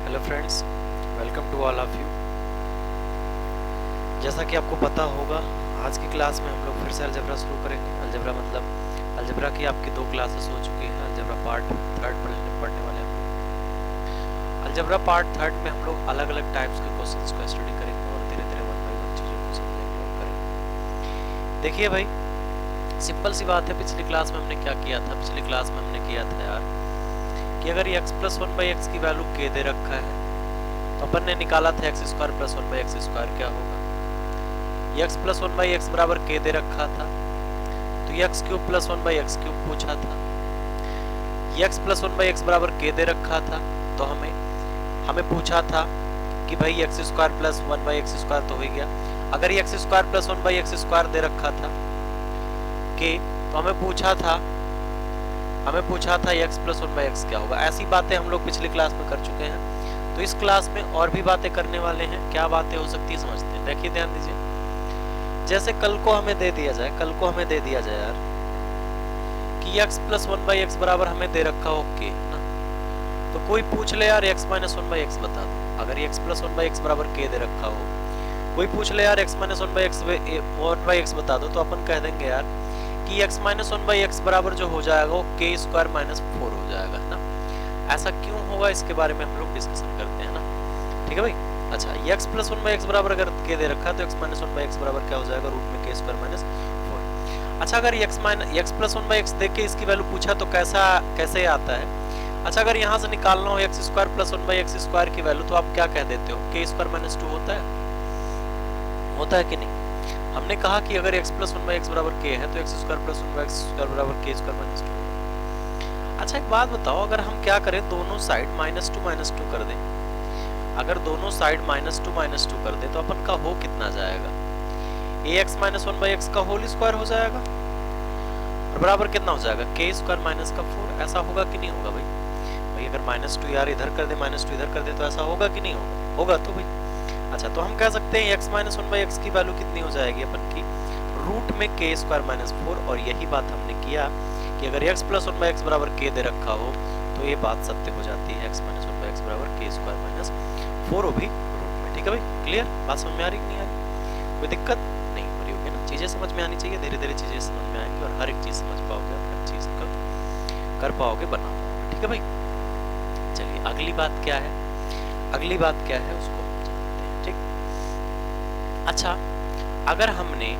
Hello friends, welcome to all of you. जैसा कि आपको पता होगा, आज की क्लास में हम लोग फिर से अलजेब्रा शुरू करेंगे। अलजेब्रा मतलब अलजेब्रा की आपकी 2 क्लासेस हो चुकी हैं। अलजेब्रा पार्ट 3 पढ़ने वाले हम लोग। अलजेब्रा पार्ट 3 में हम लोग अलग अलग टाइप्स के क्वेश्चंस को स्टडी करेंगे और धीरे धीरे वन बाय वन चीज़ों को समझेंगे और करेंगे। देखिए भाई, सिंपल सी बात है। पिछली क्लास में हमने क्या किया था? पिछली क्लास में हमने किया था यार कि अगर ये x प्लस 1/x की वैल्यू k दे रखा है तो अपन ने निकाला था x square plus 1/x square क्या होगा। ये x प्लस 1/x बराबर k दे रखा था तो ये x cube plus 1/x cube पूछा था। ये x प्लस 1/x बराबर k दे रखा था तो हमें पूछा था कि भाई x square plus 1/x square तो हो ही गया। अगर ये x square plus 1/x square दे रखा था k तो हमें पूछा था x प्लस 1/x क्या होगा। ऐसी बातें हम लोग पिछली क्लास में कर चुके हैं, तो इस क्लास में और भी बातें करने वाले हैं। क्या बातें हो सकती है समझते हैं। देखिए ध्यान दीजिए, जैसे कल को हमें दे दिया जाए यार कि x प्लस 1/x बराबर हमें दे रखा हो k ना, तो कोई पूछ ले यार x माइनस 1/x बता दो। अगर ये x प्लस 1/x बराबर k दे रखा हो, कोई पूछ ले यार x माइनस 1/x बता दो, तो अपन कह देंगे यार कि x माइनस 1/x बराबर जो हो जाएगा वो k स्क्वायर माइनस 4 हो जाएगा ना। ऐसा क्यों होगा इसके बारे में हम लोग डिस्कशन करते हैं ना। ठीक है भाई। अच्छा, x प्लस 1/x बराबर अगर k दे रखा है तो x माइनस 1/x बराबर क्या हो जाएगा, रूट में k स्क्वायर माइनस 4। अच्छा, अगर x प्लस 1/x दे के इसकी वैल्यू पूछा तो कैसे आता है। अच्छा, अगर यहाँ से निकालना हो x square plus 1/x square की वैल्यू तो आप क्या कह देते हो, k स्क्वायर माइनस 2 होता है कि नहीं। हमने कहा कि अगर x प्लस 1/x बराबर k है तो x square plus 1/x square बराबर k स्क्वायर माइनस 2। अच्छा, एक बात बताओ, अगर हम क्या करें, दोनों साइड -2 कर दें। अगर दोनों साइड -2 कर दें तो अपन का हो कितना जाएगा, ax माइनस 1/x का होल स्क्वायर हो जाएगा और बराबर कितना हो जाएगा, k स्क्वायर माइनस का 4। ऐसा होगा कि नहीं होगा भाई अगर -2 यार इधर कर दे, -2 इधर कर दे तो ऐसा होगा कि नहीं होगा तो भाई। अच्छा, तो हम कह सकते हैं x माइनस 1/x की वैल्यू कितनी हो जाएगी अपन की, रूट में k स्क्वायर माइनस 4। और यही बात हमने किया कि अगर x प्लस 1/x बराबर k दे रखा हो तो ये बात सत्य हो जाती है, x माइनस 1/x बराबर k स्क्वायर माइनस 4 हो भी रूट में। ठीक है भाई, क्लियर बात समझ में आ रही नहीं आ रही, कोई दिक्कत नहीं हो रही होगी ना। चीजें समझ में आनी चाहिए, धीरे धीरे चीजें समझ में आएंगी और हर एक चीज समझ पाओगे और हर चीज को कर पाओगे, बना पाओगे। ठीक है भाई, चलिए अगली बात क्या है, उसको ठीक। अच्छा, अगर हमने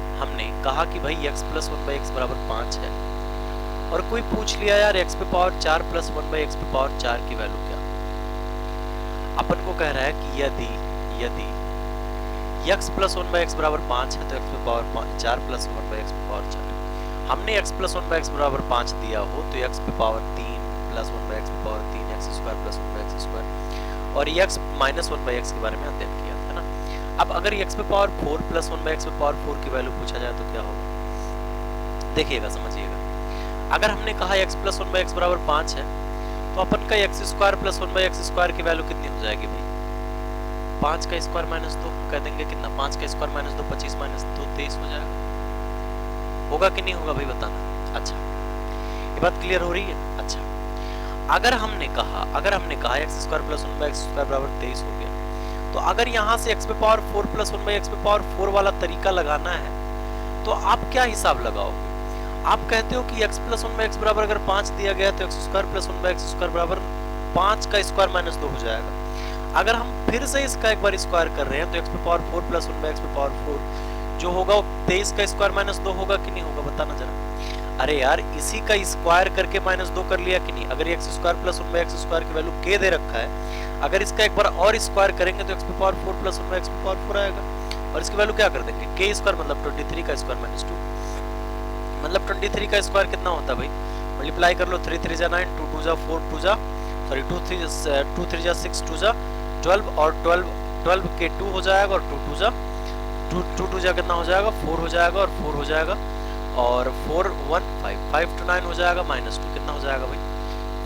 कहा कि भाई x प्लस 1/x बराबर 5 है और कोई पूछ लिया यार x पे पावर 4 प्लस 1/x पे पावर 4 की वैल्यू क्या, अपन को कह रहा है कि यदि x प्लस 1/x बराबर 5 है तो x पे पावर 4 प्लस 1/x पे पावर 4। हमने x प्लस 1/x बराबर 5 दिया हो तो x पे पावर 3 प्लस 1/x पे power 3 x square plus 1/x square, और x माइनस 1/x के बारे में अध्ययन किया था ना। अब अगर x पे पावर 4 प्लस 1/x पे पावर 4 की वैल्यू पूछा जाए तो क्या होगा, देखिएगा समझिएगा। अगर हमने कहा x प्लस 1/x बराबर 5 है तो अपन का x square plus 1/x square की वैल्यू कितनी हो जाएगी भाई, 5 का स्क्वायर माइनस 2 कह देंगे कितना, 5 का स्क्वायर माइनस 2 25 माइनस 2 23 हो जाएगा। होगा कि नहीं होगा भाई बताना। अच्छा, ये बात क्लियर हो रही है। अच्छा, अगर हमने कहा x square plus 1/x square बराबर 23 हो गया, तो अगर यहाँ से x पे पावर 4 प्लस 1/x पे पावर 4 वाला तरीका लगाना है तो आप क्या हिसाब लगाओगे। आप कहते हो कि x प्लस 1/x बराबर अगर 5 दिया गया तो x square plus 1/x square बराबर 5 का स्क्वायर माइनस 2 हो जाएगा। अगर हम फिर से इसका एक बार स्क्वायर कर रहे हैं तो x पे पावर 4 प्लस 1/x पे पावर 4 जो होगा वो 23 का स्क्वायर माइनस 2 होगा कि नहीं होगा, बताना जरा। अरे यार, इसी का स्क्वायर करके माइनस 2 कर लिया कि नहीं। अगर x square plus 1/x square की वैल्यू k दे रखा है, अगर इसका एक बार और स्क्वायर करेंगे तो x पे पावर 4 प्लस 1/x पे पावर 4 आएगा और इसकी वैल्यू क्या कर देंगे, k स्क्वायर मतलब 23 का स्क्वायर माइनस 2, मतलब 23 का स्क्वायर कितना होता है भाई, मल्टीप्लाई कर लो, 3 3 जा 9, 2 2 जा 4, 2 जा सॉरी 2 3 जा 6, 2 जा 12 और 12 के 2 हो जाएगा और 2 2 जा कितना हो जाएगा, 4 हो जाएगा और 4 हो जाएगा और 4 1 5 5 to 9 हो जाएगा माइनस 2 कितना हो जाएगा भाई,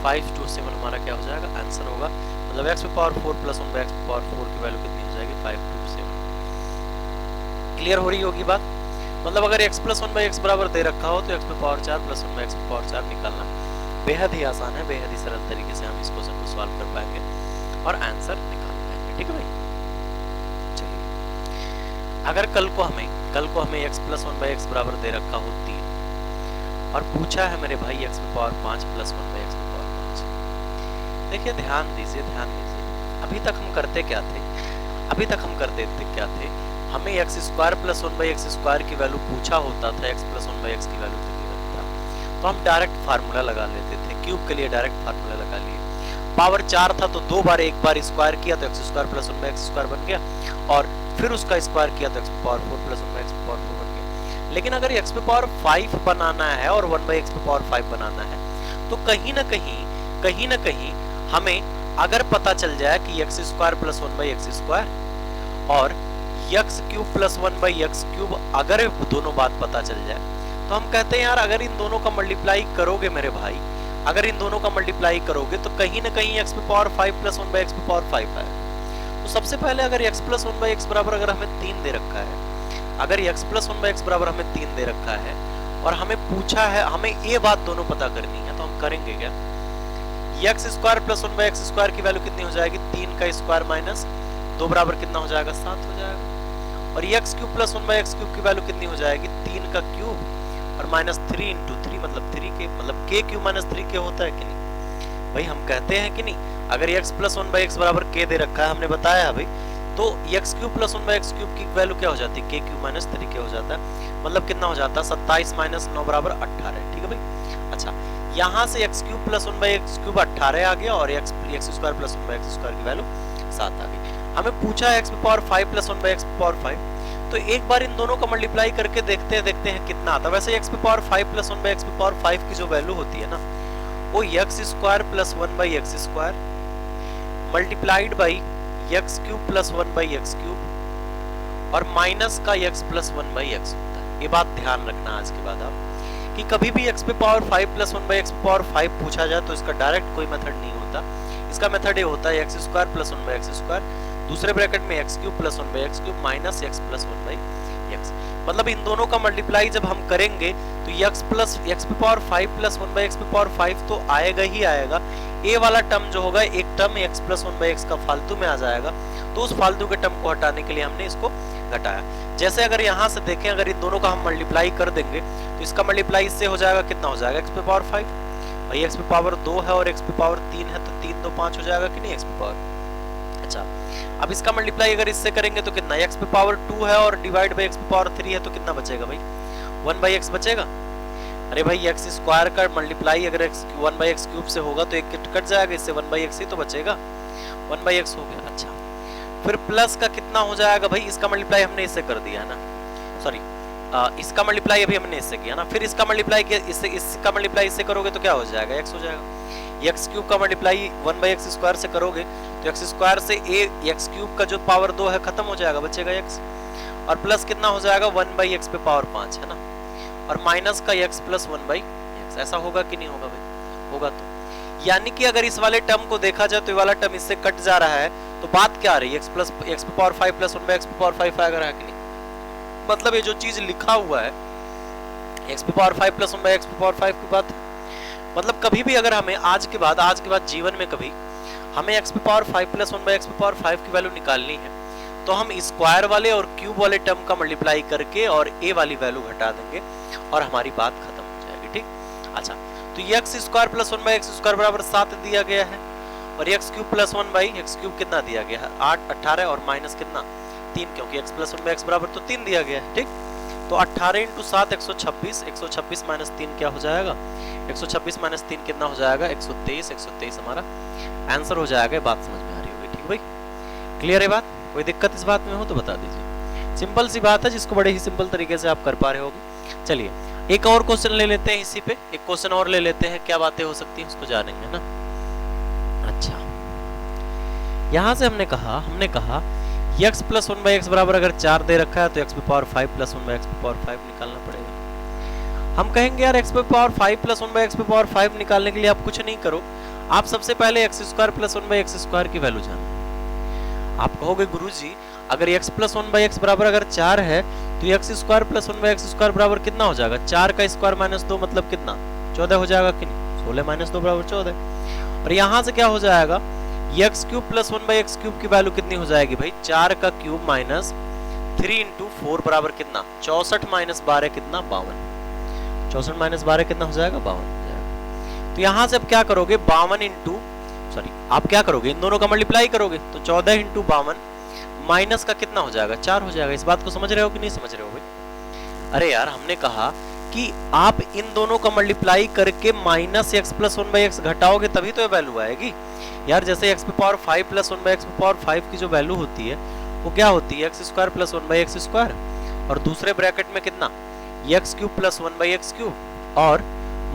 5 to 7 हमारा क्या हो जाएगा, आंसर होगा। मतलब x पे पावर 4 प्लस 1/x पे पावर 4 की वैल्यू कितनी हो जाएगी, 5 to 7। क्लियर हो रही होगी बात। मतलब अगर x प्लस 1/x बराबर दे रखा हो तो x पे पावर 4 प्लस 1/x पे पावर 4 निकालना बेहद ही आसान है, बेहद ही सरल तरीके से हम इस क्वेश्चन को सॉल्व कर पाएंगे। और आंसर निकाल लेंगे। ठीक है भाई, चलिए अगर कल को हमें x प्लस 1/x बराबर दे रखा हो 3 और पूछा है मेरे भाई x की पावर 5 प्लस 1/x की पावर 5। देखिए ध्यान दीजिए, अभी तक हम करते क्या थे, हमें x square plus 1/x square की वैल्यू पूछा होता था, x प्लस 1/x की वैल्यू कितनी रखता, तो हम डायरेक्ट फार्मूला लगा लेते थे। क्यूब के लिए डायरेक्ट फार्मूला लगा लिए। पावर 4 था तो दो बार, एक बार स्क्वायर किया तो x square plus 1/x square बन गया, और फिर उसका स्क्वायर किया तो x की पावर 4 प्लस 1/x की पावर 4 बन गया। लेकिन अगर x की पावर 5 बनाना है और 1/x की पावर 5 बनाना है, तो कहीं ना कहीं हमें अगर पता चल जाए कि x square plus 1/x square और x cube plus 1/x cube, अगर दोनों बात पता चल जाए तो हम कहते हैं यार अगर इन दोनों का मल्टीप्लाई करोगे मेरे भाई, अगर इन दोनों का मल्टीप्लाई करोगे तो कहीं ना कहीं x की पावर 5 प्लस 1/x की पावर 5 है। तो सबसे पहले अगर x प्लस 1/x बराबर अगर हमें 3 दे रखा है, अगर x प्लस 1/x बराबर हमें 3 दे रखा है और हमें पूछा है, हमें ये बात दोनों पता करनी है, तो हम करेंगे क्या, x square plus 1/x square की वैल्यू कितनी हो जाएगी, 3 का स्क्वायर माइनस 2 बराबर कितना हो जाएगा, 7 हो जाएगा। और x cube plus 1/x cube की वैल्यू कितनी हो जाएगी, 3 का क्यूब और माइनस 3 इंटू 3 मतलब 3k, मतलब k क्यूब माइनस 3k होता है कि नहीं भाई, हम कहते हैं कि नहीं। अगर x प्लस 1/x बराबर k दे रखा है, हमने बताया भाई, तो x cube plus 1/x cube की वैल्यू क्या हो जाती है, k क्यूब माइनस 3k हो जाता है, मतलब कितना हो जाता है 27 माइनस 9 बराबर 18। ठीक है भाई, अच्छा यहाँ से x cube plus 1/x cube 18 आ गया और x square plus 1/x square की वैल्यू 7 आ गई। हमें पूछा है x की पावर 5 प्लस 1/x की पावर 5, तो एक बार इन दोनों का मल्टीप्लाई करके देखते हैं कितना आता है। वैसे x की पावर 5 प्लस 1/x की पावर 5 की जो वैल्यू होती है ना, वो x square plus 1/x square multiplied by x cube plus 1/x cube और माइनस का x प्लस 1/x होता है। ये बात ध्यान रखना आज के बाद आप, कि कभी भी x पे पावर 5 प्लस 1/x पे पावर 5 पूछा जाए तो इसका डायरेक्ट कोई मेथड नहीं होता। इसका मेथड ये होता है x square plus 1/x square, दूसरे ब्रैकेट में x cube plus 1/x cube minus x plus 1/x। मतलब इन दोनों का मल्टीप्लाई जब हम करेंगे तो x पे पावर 5 प्लस 1/x पे पावर 5 तो आएगा ही आएगा। a वाला टर्म जो होगा, एक टर्म x प्लस 1/x का फालतू में आ जाएगा, तो उस फालतू के टर्म को हटाने के लिए हमने इसको घटाया। जैसे अगर यहाँ से देखें, अगर इन दोनों का हम मल्टीप्लाई कर देंगे तो इसका मल्टीप्लाई इससे हो जाएगा, कितना हो जाएगा, x पे पावर 5, भाई x पे पावर 2 है और x पे पावर 3 है, तो 3 2 5 हो जाएगा कि नहीं x पे पावर। अच्छा, अब इसका मल्टीप्लाई अगर इससे करेंगे तो कितना, x पे पावर 2 है और डिवाइड बाई x पे पावर 3 है, तो कितना बचेगा भाई, 1/x बचेगा। अरे भाई x स्क्वायर का मल्टीप्लाई अगर 1/x क्यूब से होगा तो एक कट जाएगा, इससे 1/x ही तो बचेगा, 1/x हो गया। अच्छा, फिर प्लस का कितना हो जाएगा भाई, इसका मल्टीप्लाई हमने इससे कर दिया ना, सॉरी इसका मल्टीप्लाई अभी हमने इससे किया ना, फिर इसका मल्टीप्लाई किया इससे, इसका मल्टीप्लाई इससे करोगे तो क्या हो जाएगा, x हो जाएगा। x क्यूब का मल्टीप्लाई 1/x स्क्वायर से करोगे तो x स्क्वायर से x क्यूब का जो पावर 2 है खत्म हो जाएगा, बचेगा x, और प्लस कितना हो जाएगा 1/x पे पावर 5 है ना, और माइनस का x प्लस 1/x। ऐसा होगा कि नहीं होगा भाई, होगा। तो यानी कि अगर इस वाले टर्म को देखा जाए तो ये वाला टर्म इससे कट जा रहा है, तो बात क्या आ रही है, x पे पावर 5 प्लस 1/x पे पावर 5 आएगा कि नहीं। मतलब ये जो चीज लिखा हुआ है x पे पावर 5 प्लस 1/x पे पावर 5 की बात, मतलब कभी भी अगर हमें आज के बाद जीवन में कभी हमें x पे पावर 5 प्लस 1/x पे पावर 5 की वैल्यू निकालनी है, तो हम स्क्वायर वाले और क्यूब वाले टर्म का मल्टीप्लाई करके और a वाली वैल्यू घटा देंगे और हमारी बात खत्म हो जाएगी। ठीक, अच्छा, तो x square plus 1/x square बराबर 7 दिया गया है और x cube plus 1/x cube कितना दिया गया है, 8 18 और माइनस कितना 3, क्योंकि x प्लस 1/x बराबर तो 3 दिया गया है। ठीक, तो 18 इंटू 7 126, 126 माइनस 3 क्या हो जाएगा, 126 माइनस 3 कितना हो जाएगा, 123, 123 हमारा आंसर हो जाएगा। बात समझ में आ रही होगी, ठीक भाई, क्लियर है बात, कोई दिक्कत इस बात में हो तो बता दीजिए। सिंपल सी बात है जिसको बड़े ही सिंपल तरीके से आप कर पा रहे होगे। चलिए एक और क्वेश्चन ले लेते हैं, इसी पे एक क्वेश्चन और ले लेते हैं, क्या बातें हो सकती है उसको जानेंगे ना। अच्छा, यहां से हमने कहा x प्लस 1/x बराबर अगर 4 दे रखा है तो x पे पावर 5 प्लस 1/x पे पावर 5 निकालना पड़ेगा। हम कहेंगे यार x पे पावर 5 प्लस 1/x पे पावर 5 निकालने के लिए आप कुछ नहीं करो, आप सबसे पहले x square plus 1/x square की वैल्यू जानो। आप कहोगे गुरुजी अगर x प्लस 1/x बराबर अगर 4 है तो x square plus 1/x square बराबर कितना हो जाएगा, 4 का स्क्वायर माइनस 2 मतलब कितना 14 हो जाएगा कि नहीं, 16 माइनस 2 बराबर 14। और यहाँ से क्या हो जाएगा, x cube plus 1/x cube की वैल्यू कितनी हो जाएगी भाई, 4 का क्यूब माइनस 3 इंटू 4 बराबर कितना, 64 माइनस 12 कितना, 52। 64 माइनस 12 कितना हो जाएगा, 52 हो जाएगा। तो यहां से अब क्या करोगे, 52 इंटू आप क्या करोगे, इन दोनों का मल्टीप्लाई करोगे, तो 14 इंटू 52 माइनस का कितना हो जाएगा, 4 हो जाएगा। इस बात को समझ रहे हो कि नहीं समझ रहे हो भाई? अरे यार हमने कहा कि आप इन दोनों का मल्टीप्लाई करके माइनस एक्स प्लस 1/x घटाओगे तभी तो ये वैल्यू आएगी यार। जैसे एक्स पे पावर 5 प्लस 1/x पे पावर 5 की जो वैल्यू होती है वो क्या होती है, x square plus 1/x square, और दूसरे ब्रैकेट में कितना, x cube plus 1/x cube, और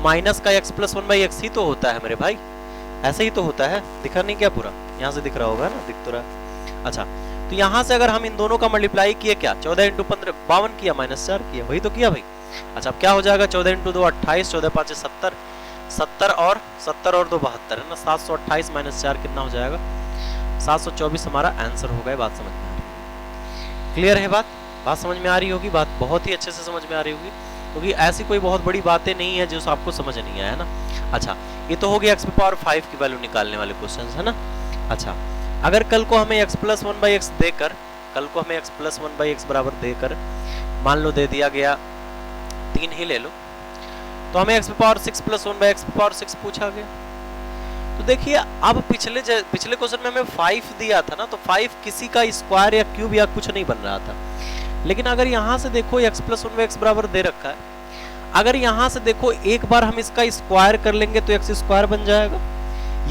माइनस का एक्स प्लस 1/x ही तो होता है मेरे भाई, ऐसे ही तो होता है। दिखा नहीं क्या पूरा, यहाँ से दिख रहा होगा ना, दिख तो रहा। अच्छा, तो यहाँ से अगर हम इन दोनों का मल्टीप्लाई किए, क्या 14 इंटू 15 52 किया, माइनस 4 किया, वही तो किया भाई। अच्छा, अब क्या हो जाएगा, 14 इंटू 2 28, 14 5 70, 70 और 2 72 है ना, 728 माइनस 4 कितना हो जाएगा, 724 हमारा आंसर होगा। बात समझ में आ रही है, क्लियर है बात समझ में आ रही होगी, बात बहुत ही अच्छे से समझ में आ रही होगी, क्योंकि ऐसी कोई बहुत बड़ी बातें नहीं है जो आपको समझ नहीं आया ना। अच्छा, ये तो हो गया एक्स पे पावर 5 की वैल्यू निकालने वाले क्वेश्चंस है ना। अच्छा, अगर कल को हमें x प्लस 1/x देकर, कल को हमें x प्लस 1/x बराबर देकर, मान लो दे दिया गया 3 ही ले लो, तो हमें x पे पावर 6 प्लस 1/x पे पावर 6 पूछा गया। तो देखिए अब पिछले क्वेश्चन में हमें 5 दिया था ना, तो 5 किसी का स्क्वायर या क्यूब या कुछ नहीं बन रहा था। लेकिन अगर यहां से देखो x प्लस 1/x बराबर दे रखा है, अगर यहां से देखो एक बार हम इसका स्क्वायर कर लेंगे तो x स्क्वायर बन जाएगा,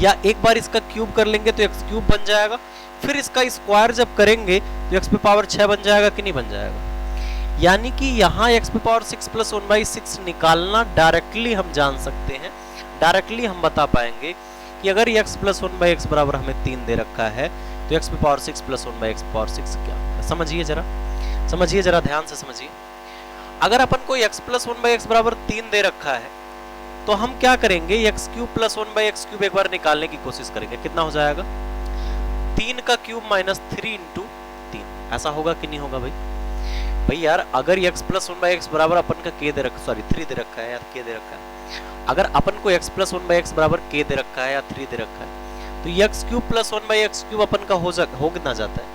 या एक बार इसका क्यूब कर लेंगे तो x क्यूब बन जाएगा, फिर इसका स्क्वायर जब करेंगे तो x पे पावर 6 बन जाएगा कि नहीं बन जाएगा। यानी कि यहाँ x पे पावर 6 प्लस 1/6 निकालना डायरेक्टली हम जान सकते हैं, डायरेक्टली हम बता पाएंगे कि अगर x प्लस 1/x बराबर हमें 3 दे रखा है तो x पे पावर 6 प्लस 1/x पावर 6 क्या होगा। समझिए जरा ध्यान से समझिए। अगर अपन को x प्लस 1/x बराबर 3 दे रखा है तो हम क्या करेंगे, x cube plus 1/x cube एक बार निकालने की कोशिश करेंगे, कितना हो जाएगा, 3 का क्यूब माइनस 3 इंटू 3, ऐसा होगा कि नहीं होगा भाई यार। अगर x प्लस 1/x बराबर अपन का k दे रखा, 3 दे रखा है यार, k दे रखा है, अगर अपन को x प्लस 1/x बराबर k दे रखा है या 3 दे रखा है, तो x cube plus 1/x cube अपन का हो कितना जाता है,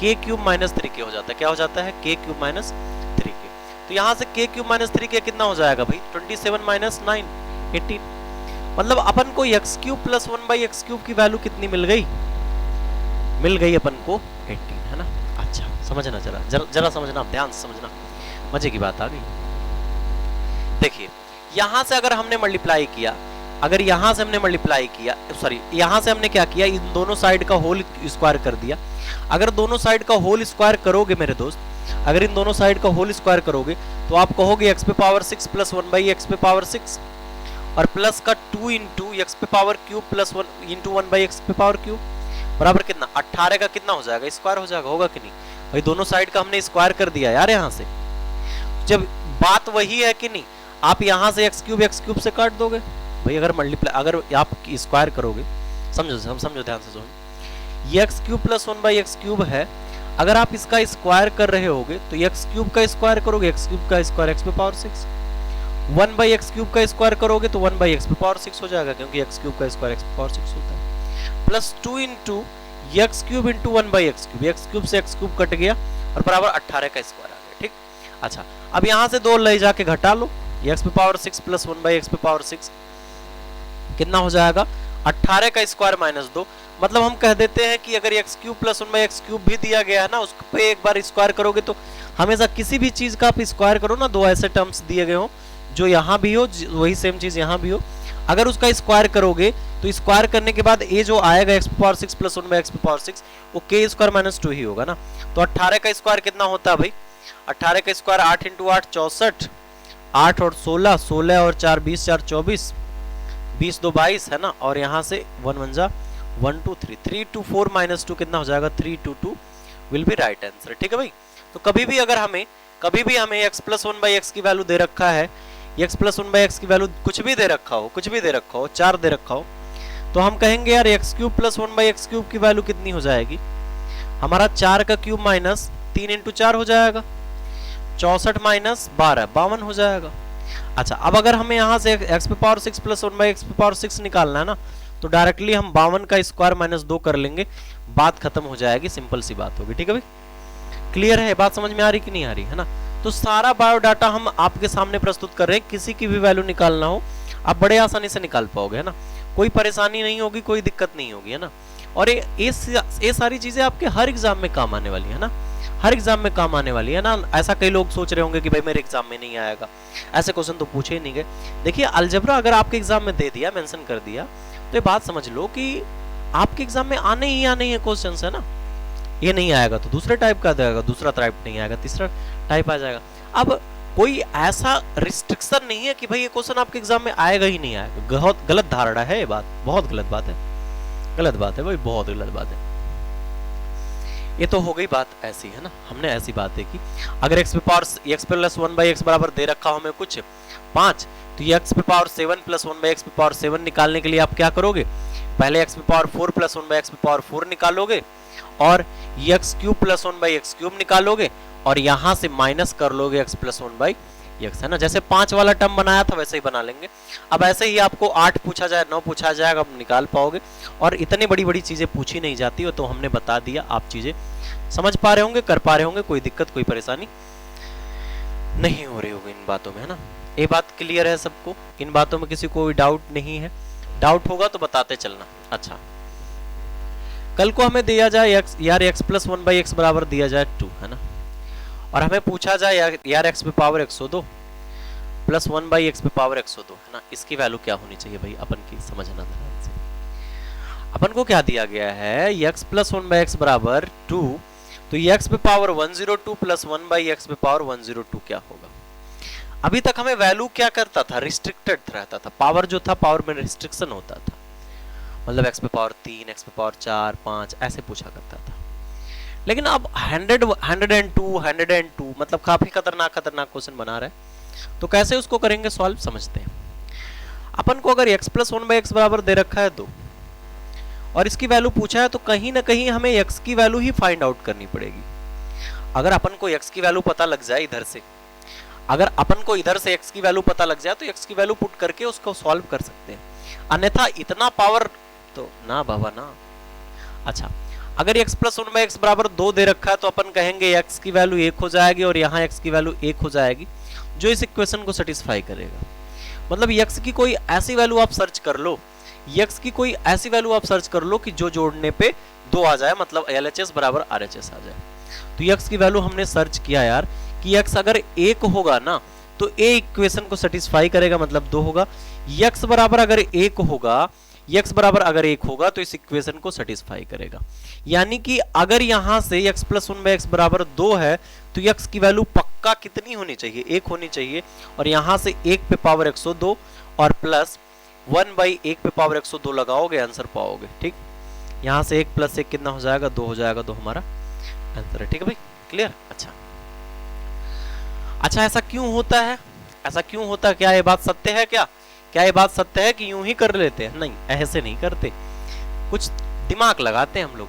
k क्यूब माइनस 3k हो जाता है। क्या हो जाता है, k क्यूब माइनस 3k। तो यहाँ से k क्यूब माइनस 3k कितना हो जाएगा भाई, 27 माइनस 9 18। मतलब अपन को x cube plus 1/x cube की वैल्यू कितनी मिल गई अपन को 18, है ना। अच्छा समझना, जरा समझना, ध्यान से समझना, मजे की बात आ गई। देखिए यहां से अगर हमने मल्टीप्लाई किया, अगर यहां से हमने मल्टीप्लाई किया, यहां से हमने क्या किया, इन दोनों साइड का होल स्क्वायर कर दिया। अगर दोनों साइड का होल स्क्वायर करोगे मेरे दोस्त, अगर इन दोनों साइड का होल स्क्वायर करोगे तो आप कहोगे x पे पावर 6 प्लस 1/x पे पावर 6, और प्लस का 2 इंटू x पे power cube plus 1 into 1/x पे पावर क्यूब बराबर कितना, 18 का कितना हो जाएगा, स्क्वायर हो जाएगा, होगा कि नहीं भाई। दोनों साइड का हमने स्क्वायर कर दिया यार यहाँ से। जब बात वही है कि नहीं, आप यहाँ से x क्यूब से काट दोगे भाई, अगर मल्टीप्लाई, अगर आप स्क्वायर करोगे, समझो ध्यान से सुनो, x cube plus 1/x cube है, अगर आप इसका स्क्वायर कर रहे होगे तो x क्यूब का स्क्वायर करोगे, x क्यूब का स्क्वायर x पे पावर 6, 1/x क्यूब का स्क्वायर करोगे तो 1/x पे पावर 6 हो जाएगा, क्योंकि x क्यूब का स्क्वायर x पे पावर 6 होता है, plus 2 into x cube into 1/x cube, x cube से x क्यूब कट गया और बराबर 18 का स्क्वायर आ गया, ठीक। अच्छा, अब यहाँ से 2 ले जाके घटा लो, x पे पावर 6 प्लस 1/x पे पावर 6 कितना हो जाएगा, 18 का स्क्वायर माइनस 2। मतलब हम कह देते हैं कि अगर x cube plus 1/x cube भी दिया गया है ना, उस पे एक बार स्क्वायर करोगे, तो हमेशा किसी भी चीज का आप स्क्वायर करो ना, 2 ऐसे टर्म्स दिए गए हो जो यहाँ भी हो, वही सेम चीज यहाँ भी हो, अगर उसका स्क्वायर करोगे तो स्क्वायर करने के बाद ये जो आएगा x power 6 plus 1/x power 6 वो k स्क्वायर माइनस 2 ही होगा ना। तो 18 का स्क्वायर कितना होता है भाई, 18 का स्क्वायर 8 इंटू 8 64, 8 और 16, 16 और 4 20, 4 24, 20 2 22 है ना, और यहाँ से 1 1 जा 1 2 3, 3 2 4 माइनस 2 कितना हो जाएगा, 3 2 2 विल बी राइट आंसर, ठीक है भाई। तो कभी भी हमें x प्लस 1/x की वैल्यू दे रखा है, x प्लस 1/x की वैल्यू कुछ भी दे रखा हो, 4 दे रखा हो, तो हम कहेंगे यार x cube plus 1/x cube की वैल्यू कितनी हो जाएगी, हमारा 4 का क्यूब माइनस 3 इंटू 4 हो जाएगा, 64 माइनस 12 52 हो जाएगा। अच्छा, अब अगर हमें यहाँ से x पे पावर 6 प्लस 1/x पे पावर 6 निकालना है ना, तो डायरेक्टली हम 52 का स्क्वायर माइनस 2 कर लेंगे, बात खत्म हो जाएगी, सिंपल सी बात होगी। ठीक है भाई, क्लियर है, बात समझ में आ रही कि नहीं आ रही है ना। तो सारा बायोडाटा हम आपके सामने प्रस्तुत कर रहे हैं, किसी की भी वैल्यू निकालना हो आप बड़े आसानी से निकाल पाओगे, है ना, कोई परेशानी नहीं होगी, कोई दिक्कत नहीं होगी, है ना। और ये सारी चीजें आपके हर एग्जाम में काम आने वाली है ना, हर एग्जाम में काम आने वाली है ना। ऐसा कई लोग सोच रहे होंगे कि भाई मेरे एग्जाम में नहीं आएगा, ऐसे क्वेश्चन तो पूछे ही नहीं गए। देखिए अलजेब्रा अगर आपके एग्जाम में दे दिया, मेंशन कर दिया, तो ये बात समझ लो कि आपके एग्जाम में आने ही है क्वेश्चंस, है ना। ये नहीं आएगा तो दूसरे टाइप का आएगा, दूसरा टाइप नहीं आएगा, तीसरा टाइप आ जाएगा। अब कोई ऐसा रिस्ट्रिक्शन नहीं है कि भाई ये क्वेश्चन आपके एग्जाम में आएगा ही नहीं आएगा, बहुत गलत धारणा है ये बात, बहुत गलत बात है, गलत बात है भाई, बहुत गलत बात है। ये तो हो गई बात ऐसी, है ना, हमने ऐसी बात देखी। अगर x पे पावर x प्लस 1/x बराबर दे रखा हो हमें कुछ 5, तो ये x पे पावर 7 प्लस 1/x पे पावर 7 निकालने के लिए आप क्या करोगे, पहले x पे पावर 4 प्लस 1/x पे पावर 4 निकालोगे, और x cube plus 1/x cube निकालोगे, और यहां से माइनस कर लोगे x प्लस 1/x, है ना। जैसे 5 वाला टर्म बनाया था वैसे ही बना लेंगे। अब ऐसे ही आपको 8 पूछा जाए, 9 पूछा जाएगा, आप निकाल पाओगे। और इतनी बड़ी बड़ी चीजें पूछी नहीं जाती, तो हमने बता दिया, आप चीजें समझ पा रहे होंगे, कर पा रहे होंगे, कोई दिक्कत कोई परेशानी नहीं हो रही होगी इन बातों में, है ना। ये बात क्लियर है सबको, इन बातों में किसी को कोई डाउट नहीं है, डाउट होगा तो बताते चलना। अच्छा, कल को हमें दिया जाए यार x प्लस 1/x बराबर दिया जाए 2, है ना, और हमें पूछा जाए यार x पे पावर 102 प्लस 1/x पे पावर 102, है ना, इसकी वैल्यू क्या होनी चाहिए भाई, अपन की समझना ध्यान से। अपन को क्या दिया गया है, x प्लस 1/x बराबर 2, तो x पे पावर 102 प्लस 1/x पे पावर 102 क्या होगा। अभी तक हमें वैल्यू क्या करता था, रिस्ट्रिक्टेड रहता था, पावर जो था पावर में रिस्ट्रिक्शन होता था, मतलब x पे पावर 3, x पे पावर 4, 5 ऐसे पूछा करता था। लेकिन अब 102 मतलब काफी खतरनाक क्वेश्चन बना रहे हैं, तो कैसे उसको करेंगे सॉल्व, समझते हैं। अपन को अगर x प्लस 1/x बराबर दे रखा है 2 और इसकी वैल्यू पूछा है, तो कहीं ना कहीं हमें x की वैल्यू ही फाइंड आउट करनी पड़ेगी। अगर अपन को x की वैल्यू पता लग जाए इधर से, अगर अपन को इधर से x की वैल्यू पता लग जाए, तो x की वैल्यू पुट करके उसको सॉल्व कर सकते हैं। अन्यथा इतना पावर तो ना बाबा ना। अच्छा, अगर x प्लस 1/x बराबर 2 दे रखा है, तो अपन कहेंगे x की वैल्यू 1 हो जाएगी और यहाँ x की वैल्यू 1 हो जाएगी, जो इस इक्वेशन को सेटिस्फाई करेगा। मतलब x की कोई ऐसी वैल्यू आप सर्च कर लो, x की कोई ऐसी वैल्यू आप सर्च कर लो कि जो जोड़ने पे 2 आ जाए, मतलब LHS बराबर RHS आ जाए। तो x की वैल्यू हमने सर्च किया यार कि x अगर 1 होगा ना, तो a इक्वेशन को सेटिस्फाई करेगा, मतलब 2 होगा। x बराबर अगर 1 होगा, x बराबर अगर 1 होगा तो इस इक्वेशन को सेटिस्फाई करेगा। यानी कि अगर यहां से x प्लस 1/x बराबर 2 है, तो x की वैल्यू पक्का कितनी होनी चाहिए, 1 होनी चाहिए। और यहां से 1 पे पावर 102 और प्लस 1/1 पे पावर 102 लगाओगे, आंसर पाओगे। ठीक, यहां से 1 प्लस 1 कितना हो जाएगा, 2 हो जाएगा, 2 हमारा आंसर है। ठीक है भाई, क्लियर। अच्छा, ऐसा क्यों होता है, ऐसा क्यों होता है, क्या ये बात सत्य है, क्या ये बात सत्य है कि यूं ही कर लेते हैं? नहीं, ऐसे नहीं करते, कुछ दिमाग लगाते हैं हम लोग।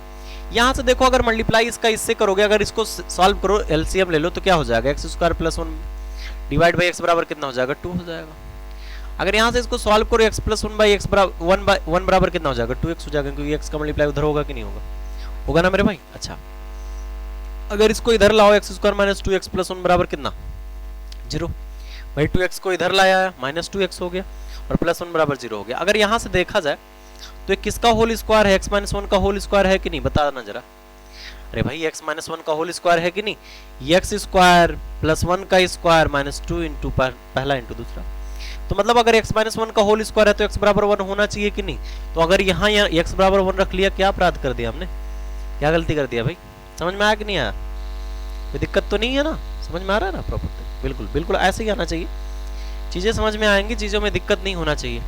यहां से देखो, अगर मल्टीप्लाई इसका इससे करोगे, अगर इसको सॉल्व करो, एलसीएम ले लो, तो क्या हो जाएगा, x square plus 1 divide by x बराबर कितना हो जाएगा, 2 हो जाएगा। अगर यहां से इसको सॉल्व करो, एक्स प्लस 1/x बराबर 1 बराबर कितना हो जाएगा, 2x हो जाएगा, क्योंकि x का मल्टीप्लाई उधर होगा कि नहीं होगा, होगा ना मेरे भाई। अच्छा, अगर इसको इधर लाओ, x square minus 2x plus 1 बराबर कितना, 0 भाई। 2x को इधर लाया, माइनस 2x हो गया, और प्लस 1 बराबर 0 हो गया। अगर यहां से देखा जाए तो ये किसका होल स्क्वायर है, x माइनस 1 का होल स्क्वायर है कि नहीं, बताना जरा। अरे भाई, x माइनस 1 का होल स्क्वायर है कि नहीं, x स्क्वायर प्लस 1 का स्क्वायर माइनस 2 इंटू पहला इंटू दूसरा। तो मतलब अगर x माइनस 1 का होल स्क्वायर है तो x बराबर 1 होना चाहिए कि नहीं। तो अगर यहाँ x बराबर 1 रख लिया, क्या अपराध कर दिया हमने, क्या गलती कर दिया भाई, समझ में आया कि नहीं आया, कोई दिक्कत तो नहीं है ना, समझ में आ रहा है ना प्रॉपर। बिल्कुल बिल्कुल ऐसे ही आना चाहिए, चीजें समझ में आएंगी, चीजों में दिक्कत नहीं होना चाहिए,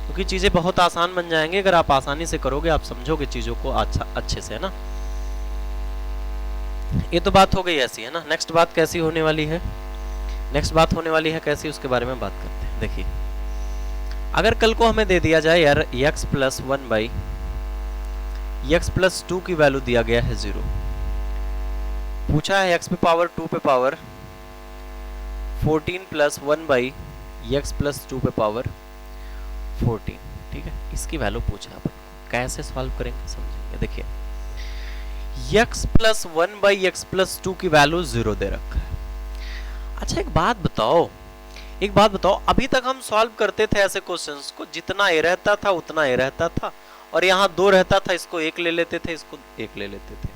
क्योंकि चीजें बहुत आसान बन जाएंगी अगर आप आसानी से करोगे, आप समझोगे चीजों को अच्छे से, है ना। ये तो बात हो गई ऐसी, है ना। नेक्स्ट बात कैसी होने वाली है, नेक्स्ट बात होने वाली है कैसी, उसके बारे में बात करते हैं। देखिए, अगर कल को हमें दे दिया जाए यार x प्लस 1/x प्लस 2 की वैल्यू दिया गया है 0, पूछा है x पे पावर 2 पे पावर 14 प्लस 1/x प्लस 2 पे पावर 14, ठीक है। इसकी वैल्यू पूछा अपन को, कैसे सॉल्व करेंगे समझेंगे। देखिए x प्लस 1/x+2 की वैल्यू 0 दे रखा है। अच्छा एक बात बताओ, अभी तक हम सॉल्व करते थे ऐसे क्वेश्चंस को, जितना ए रहता था उतना ए रहता था, और यहाँ 2 रहता था, इसको 1 ले लेते थे, इसको 1 ले लेते थे।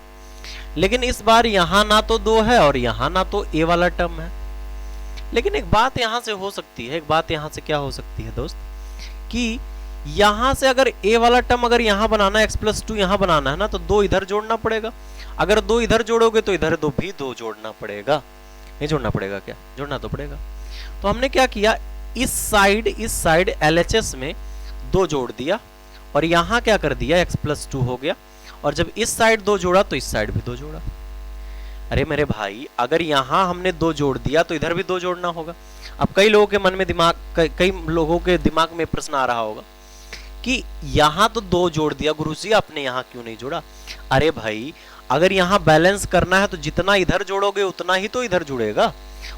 लेकिन इस बार यहाँ ना तो 2 है और यहाँ ना तो ए वाला टर्म है। लेकिन एक बात यहाँ से हो सकती है, एक बात यहाँ से क्या हो सकती है दोस्त, कि यहाँ से अगर ए वाला टर्म अगर यहाँ बनाना है, x+2 यहाँ बनाना है ना, तो 2 इधर जोड़ना पड़ेगा। अगर 2 इधर जोड़ोगे तो इधर 2 भी 2 जोड़ना पड़ेगा। नहीं जोड़ना पड़ेगा क्या? जोड़ना तो पड़ेगा। तो हमने क्या किया, इस साइड LHS में 2 जोड़ दिया, और यहाँ क्या कर दिया, x+2 हो गया। और जब इस साइड 2 जोड़ा तो इस साइड भी 2 जोड़ा। अरे मेरे भाई, अगर यहाँ हमने 2 जोड़ दिया तो इधर भी 2 जोड़ना होगा। अब कई लोगों के मन में कई लोगों के दिमाग में प्रश्न आ रहा होगा कि यहाँ तो 2 जोड़ दिया गुरुजी, आपने यहाँ क्यों नहीं जोड़ा? अरे भाई, अगर यहाँ बैलेंस करना है तो जितना इधर जोड़ोगे उतना ही तो इधर जुड़ेगा।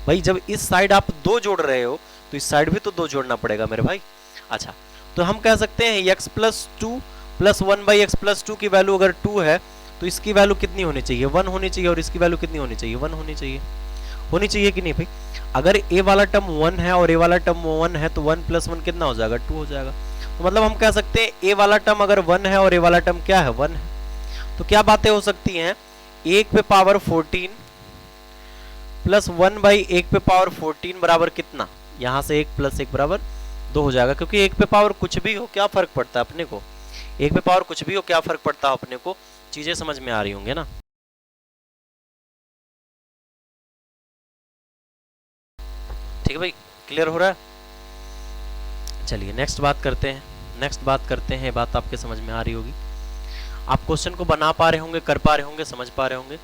भाई जब इस साइड आप 2 जोड़ रहे हो तो इस साइड भी तो 2 जोड़ना पड़ेगा मेरे भाई। अच्छा, तो हम कह सकते हैं x+2 प्लस 1/x+2 की वैल्यू अगर 2 है तो इसकी वैल्यू कितनी होनी चाहिए, 1 होनी चाहिए, और इसकी वैल्यू कितनी होनी चाहिए, 1 होनी चाहिए। होनी चाहिए कि नहीं भाई? अगर a वाला टर्म 1 है और a वाला टर्म 1 है तो 1 + 1 कितना हो जाएगा, 2 हो जाएगा। तो मतलब हम कह सकते हैं a वाला टर्म अगर 1 है और a वाला टर्म क्या है, 1 है। तो क्या बातें हो सकती हैं, 1 पे पावर 14 प्लस 1/1 पे पावर 14 बराबर कितना, यहाँ से 1 + 1 बराबर 2 हो जाएगा। क्योंकि 1 पे पावर कुछ भी हो क्या फर्क पड़ता है अपने को, 1 पे पावर कुछ भी हो क्या फर्क पड़ता है अपने को। चीजें समझ में आ रही होंगे ना? ठीक है भाई, क्लियर हो रहा है? चलिए नेक्स्ट बात करते हैं। बात आपके समझ में आ रही होगी, आप क्वेश्चन को बना पा रहे होंगे, कर पा रहे होंगे, समझ पा रहे होंगे,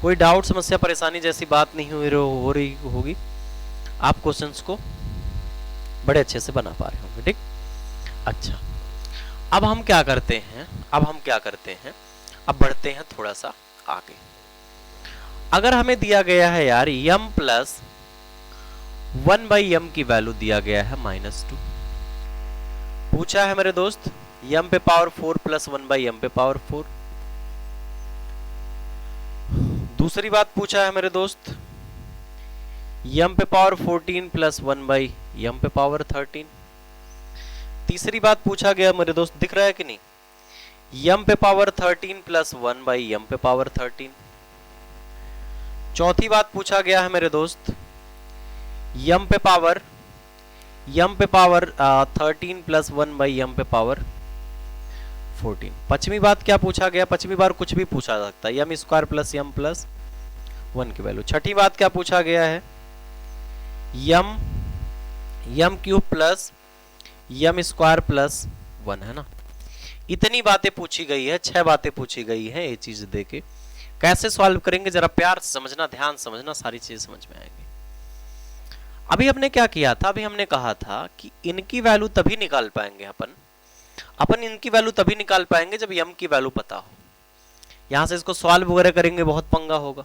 कोई डाउट समस्या परेशानी जैसी बात नहीं हो रही होगी। आप क्वेश्चंस को बड़े अच्छे से बना पा रहे होंगे। ठीक, अच्छा अब हम क्या करते हैं, अब बढ़ते हैं थोड़ा सा आगे। अगर हमें दिया गया है यार m प्लस 1/m की वैल्यू दिया गया है -2, पूछा है मेरे दोस्त m पे पावर 4 प्लस 1/m पे पावर 4। दूसरी बात पूछा है मेरे दोस्त m पे पावर 14 प्लस 1/m पे पावर 13। तीसरी बात पूछा गया मेरे दोस्त, दिख रहा है कि नहीं, m पे पावर 13 प्लस 1/m पे पावर 13। चौथी बात पूछा गया है मेरे दोस्त m पे पावर 13 प्लस 1/m पे पावर 14। पांचवी बात क्या पूछा गया, पांचवी बार कुछ भी पूछा जा सकता है, m² प्लस m प्लस 1 की वैल्यू। छठी बात क्या पूछा गया है, m³ प्लस m² प्लस 1 है ना। इतनी बातें पूछी गई है, 6 बातें पूछी गई है। ये चीज देके कैसे सॉल्व करेंगे जरा प्यार से समझना, ध्यान समझना, सारी चीज समझ में आएगी। अभी हमने क्या किया था, अभी हमने कहा था कि इनकी वैल्यू तभी निकाल पाएंगे अपन इनकी वैल्यू तभी निकाल पाएंगे जब m की वैल्यू पता हो। यहां से इसको सॉल्व वगैरह करेंगे बहुत पंगा होगा।